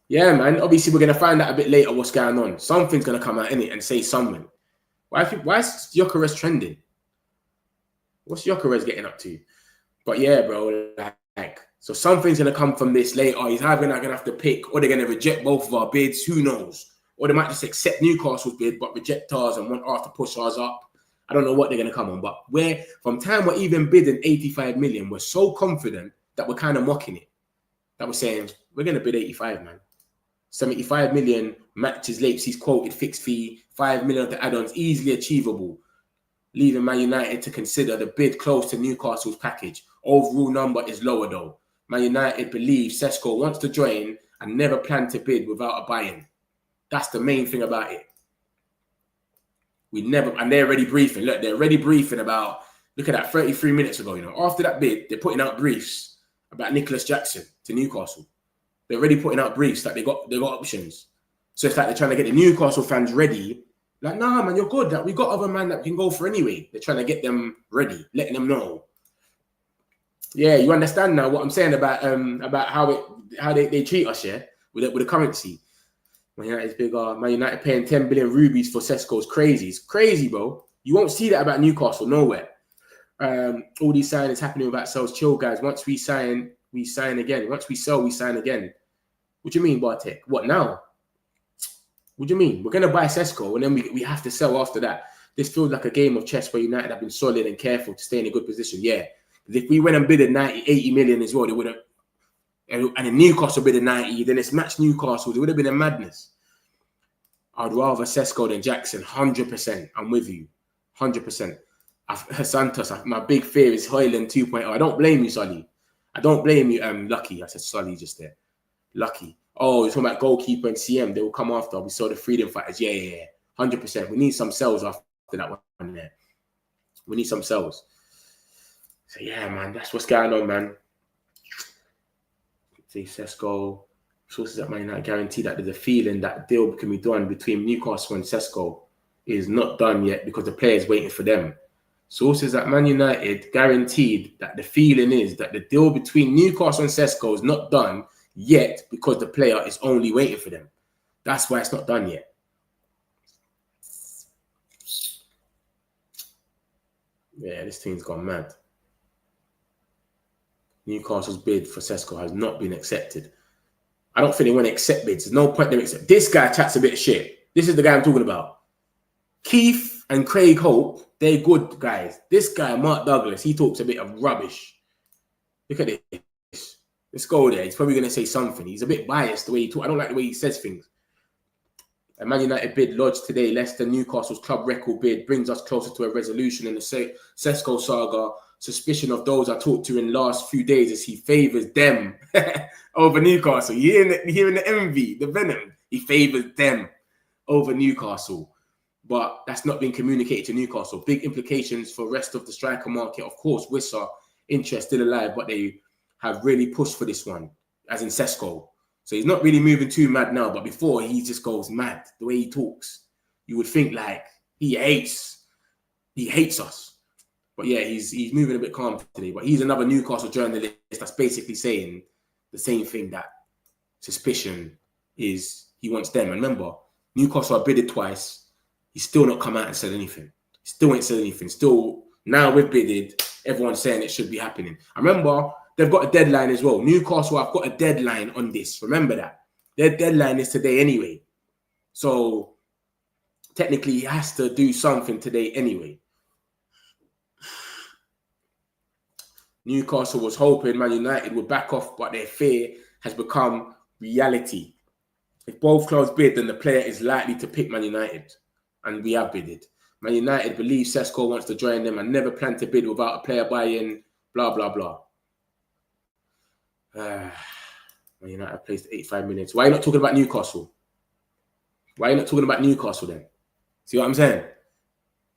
yeah, man. Obviously, we're going to find out a bit later what's going on. Something's going to come out in it and say something. Why is Gyökeres trending? What's Gyökeres getting up to? But yeah, bro, like, so something's going to come from this later. He's either going to have to pick, or they're going to reject both of our bids. Who knows? Or they might just accept Newcastle's bid, but reject ours and want ours to push ours up. I don't know what they're going to come on. But from time we're even bidding 85 million, we're so confident that we're kind of mocking it. That we're saying, we're going to bid 85, man. 75 million matches Leipzig's quoted fixed fee, 5 million of the add-ons, easily achievable. Leaving Man United to consider the bid close to Newcastle's package. Overall number is lower though. Man United believes Sesko wants to join and never planned to bid without a buy-in. That's the main thing about it. And they're already briefing. Look, they're already briefing about, look at that, 33 minutes ago, you know. After that bid, they're putting out briefs about Nicholas Jackson to Newcastle. They're already putting out briefs that they got options. So it's like they're trying to get the Newcastle fans ready. Like, nah, man, you're good. Like, we got other man that can go for anyway. They're trying to get them ready, letting them know. Yeah, you understand now what I'm saying about how they treat us, yeah, with the currency. Man United's bigger. Man United paying 10 billion rubies for Sesko is crazy. It's crazy, bro. You won't see that about Newcastle nowhere. All these signings happening without sales. Chill, guys. Once we sign again. Once we sell, we sign again. What do you mean, Bartek? What now? What do you mean? We're going to buy Sesko and then we have to sell after that. This feels like a game of chess where United have been solid and careful to stay in a good position. Yeah. Because if we went and bid 80 million as well, they would have, and then Newcastle bid 90, then it's matched Newcastle. It would have been a madness. I'd rather Sesko than Jackson. 100%. I'm with you. 100%. Santos, my big fear is Højlund 2.0. I don't blame you, Sully. I don't blame you, Lucky. I said Sully just there. Lucky. Oh, you're talking about Goalkeeper and CM. They will come after. We saw the freedom fighters. Yeah. 100%. We need some sales after that one there. We need some sales. So, yeah, man. That's what's going on, man. See, Sesko. Sources at Man United guarantee that there's a feeling that deal can be done between Newcastle and Sesko is not done yet because the player is waiting for them. Sources at Man United guaranteed that the feeling is that the deal between Newcastle and Sesko is not done yet because the player is only waiting for them. That's why it's not done yet. Yeah, this thing's gone mad. Newcastle's bid for Sesko has not been accepted. I don't think they want to accept bids. There's no point in them accept. This guy chats a bit of shit. This is the guy I'm talking about. Keith and Craig Hope, they're good guys. This guy, Mark Douglas, he talks a bit of rubbish. Look at this. Let's go there. He's probably going to say something. He's a bit biased the way he talks. I don't like the way he says things. A Man United bid lodged today, less than Newcastle's club record bid, brings us closer to a resolution in the Sesko saga. Suspicion of those I talked to in the last few days as he favours them over Newcastle. You hearing the envy, the venom? He favours them over Newcastle. But that's not been communicated to Newcastle. Big implications for the rest of the striker market. Of course, Wissa, interest still alive, but they have really pushed for this one, as in Sesko. So he's not really moving too mad now, but before he just goes mad. The way he talks, you would think like he hates us. But yeah, he's moving a bit calm today. But he's another Newcastle journalist that's basically saying the same thing, that suspicion is he wants them. And remember, Newcastle have bidded twice. He's still not come out and said anything. Still ain't said anything. Still, now we've bidded. Everyone's saying it should be happening. I remember they've got a deadline as well. Newcastle have got a deadline on this. Remember that. Their deadline is today anyway. So technically he has to do something today anyway. Newcastle was hoping Man United would back off, but their fear has become reality. If both clubs bid, then the player is likely to pick Man United. And we have bidded. Man United believes Sesko wants to join them and never plan to bid without a player buy-in, blah, blah, blah. Man United placed 85 million. So why are you not talking about Newcastle? Why are you not talking about Newcastle then? See what I'm saying?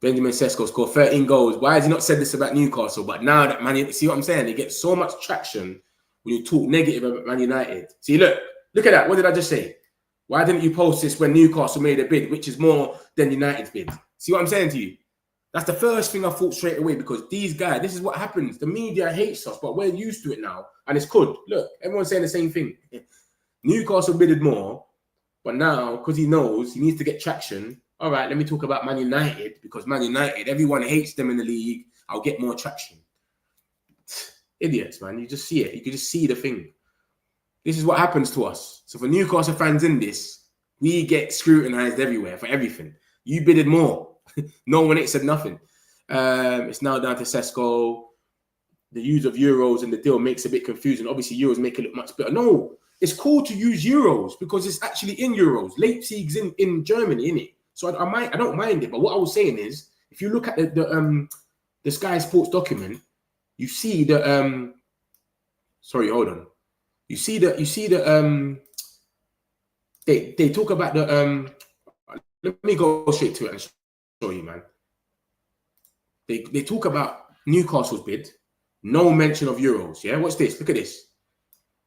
Benjamin Sesko scored 13 goals. Why has he not said this about Newcastle? But now that Man, see what I'm saying? They get so much traction when you talk negative about Man United. See, look at that. What did I just say? Why didn't you post this when Newcastle made a bid, which is more than United's bid? See what I'm saying to you? That's the first thing I thought straight away, because these guys, this is what happens. The media hates us, but we're used to it now. And it's good. Look, everyone's saying the same thing. Newcastle bidded more, but now, because he knows he needs to get traction, all right, let me talk about Man United, because Man United, everyone hates them in the league. I'll get more traction. Idiots, man. You just see it. You can just see the thing. This is what happens to us. So for Newcastle fans in this, we get scrutinized everywhere for everything. You bidded more. No one ain't said nothing. It's now down to Sesko. The use of euros and the deal makes it a bit confusing. Obviously, euros make it look much better. No, it's cool to use euros because it's actually in euros. Leipzig's in Germany, innit? So I don't mind it. But what I was saying is, if you look at the Sky Sports document, you see the sorry, hold on. You see the they talk about the let me go straight to it and show you, man. They talk about Newcastle's bid, no mention of euros. Yeah, what's this? Look at this.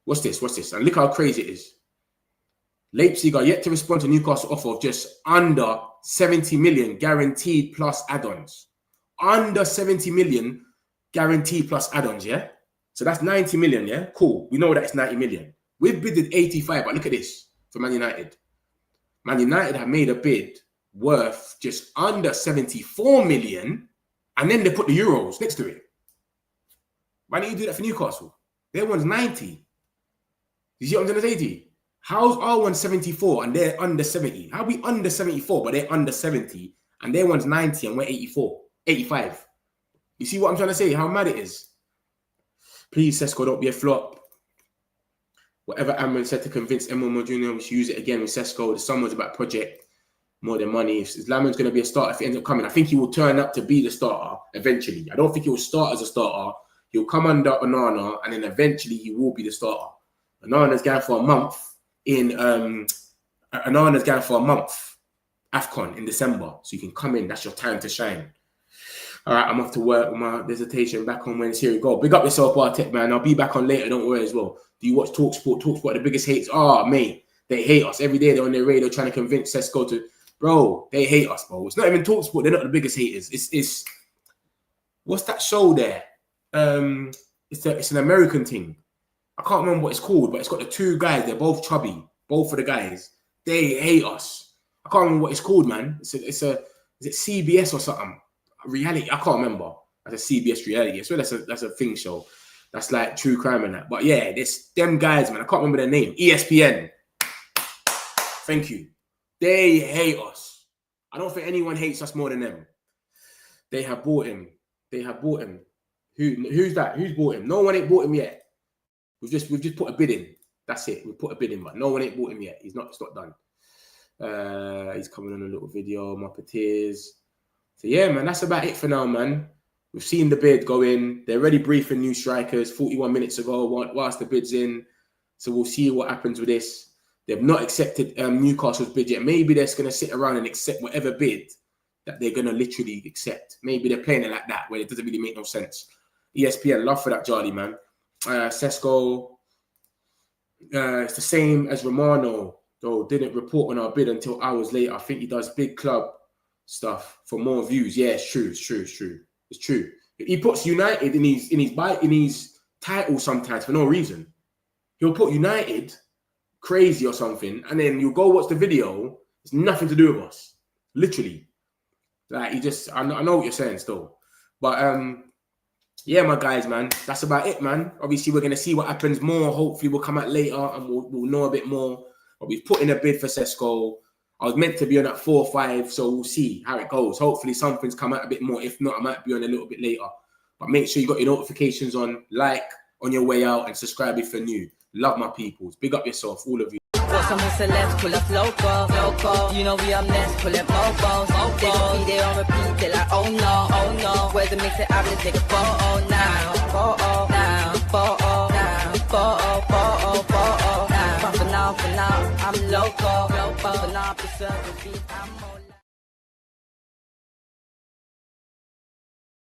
What's this? And look how crazy it is. Leipzig are yet to respond to Newcastle offer of just under 70 million guaranteed plus add-ons. Under 70 million guaranteed plus add-ons, yeah? So that's 90 million, yeah? Cool. We know that it's 90 million. We've bidded 85, but look at this for Man United. Man United have made a bid worth just under 74 million, and then they put the euros next to it. Why don't you do that for Newcastle? Their one's 90. You see what I'm going to say to you? How's our one 74 and they're under 70? How are we under 74, but they're under 70, and their one's 90 and we're 85? You see what I'm trying to say? How mad it is? Please, Sesko, don't be a flop. Whatever Amran said to convince Emil Jr., we should use it again with Sesko. The sum was about project more than money. If Laman's going to be a starter, if he ends up coming, I think he will turn up to be the starter eventually. I don't think he will start as a starter. He'll come under Onana, and then eventually he will be the starter. Onana's going for a month AFCON in December, so you can come in. That's your time to shine. All right, I'm off to work with my dissertation back on Wednesday. Here we go. Big up yourself, Bartek, man. I'll be back on later. Don't worry as well. Do you watch TalkSport? TalkSport, the biggest hates. Oh, mate, they hate us. Every day they're on their radio trying to convince Sesko to... Bro, they hate us, bro. It's not even TalkSport. They're not the biggest haters. It's what's that show there? It's an American thing. I can't remember what it's called, but it's got the two guys. They're both chubby. Both of the guys. They hate us. I can't remember what it's called, man. Is it CBS or something? Reality, I can't remember. That's a CBS reality. So that's a thing show. That's like true crime and that. But yeah, this them guys, man. I can't remember their name. ESPN. Thank you. They hate us. I don't think anyone hates us more than them. They have bought him. Who's that? Who's bought him? No one ain't bought him yet. We've just put a bid in. That's it. We put a bid in, but no one ain't bought him yet. It's not done. He's coming on a little video. Muppeteers. So yeah, man, that's about it for now, man. We've seen the bid go in. They're already briefing new strikers 41 minutes ago whilst the bid's in. So we'll see what happens with this. They've not accepted Newcastle's bid yet. Maybe they're just going to sit around and accept whatever bid that they're going to literally accept. Maybe they're playing it like that, where it doesn't really make no sense. ESPN, love for that, Charlie, man. Sesko, it's the same as Romano, though didn't report on our bid until hours later. I think he does big club stuff for more views. Yeah, it's true. It's true. He puts United in his title sometimes for no reason. He'll put United crazy or something, and then you go watch the video. It's nothing to do with us, literally. Like I know what you're saying still, but yeah, my guys, man, that's about it, man. Obviously, we're gonna see what happens more. Hopefully, we'll come out later and we'll know a bit more. But we've put in a bid for Sesko. I was meant to be on at 4 or 5, so we'll see how it goes. Hopefully, something's come out a bit more. If not, I might be on a little bit later. But make sure you got your notifications on, like on your way out, and subscribe if you're new. Love my peoples. Big up yourself, all of you. Got some celebs, pull up local. You know we are next, pull up mobos. They don't be there on repeat, they're like, oh no. Where's the mix it up, let's take a photo now. But for now, I'm local. For now, preserve the beat, I'm more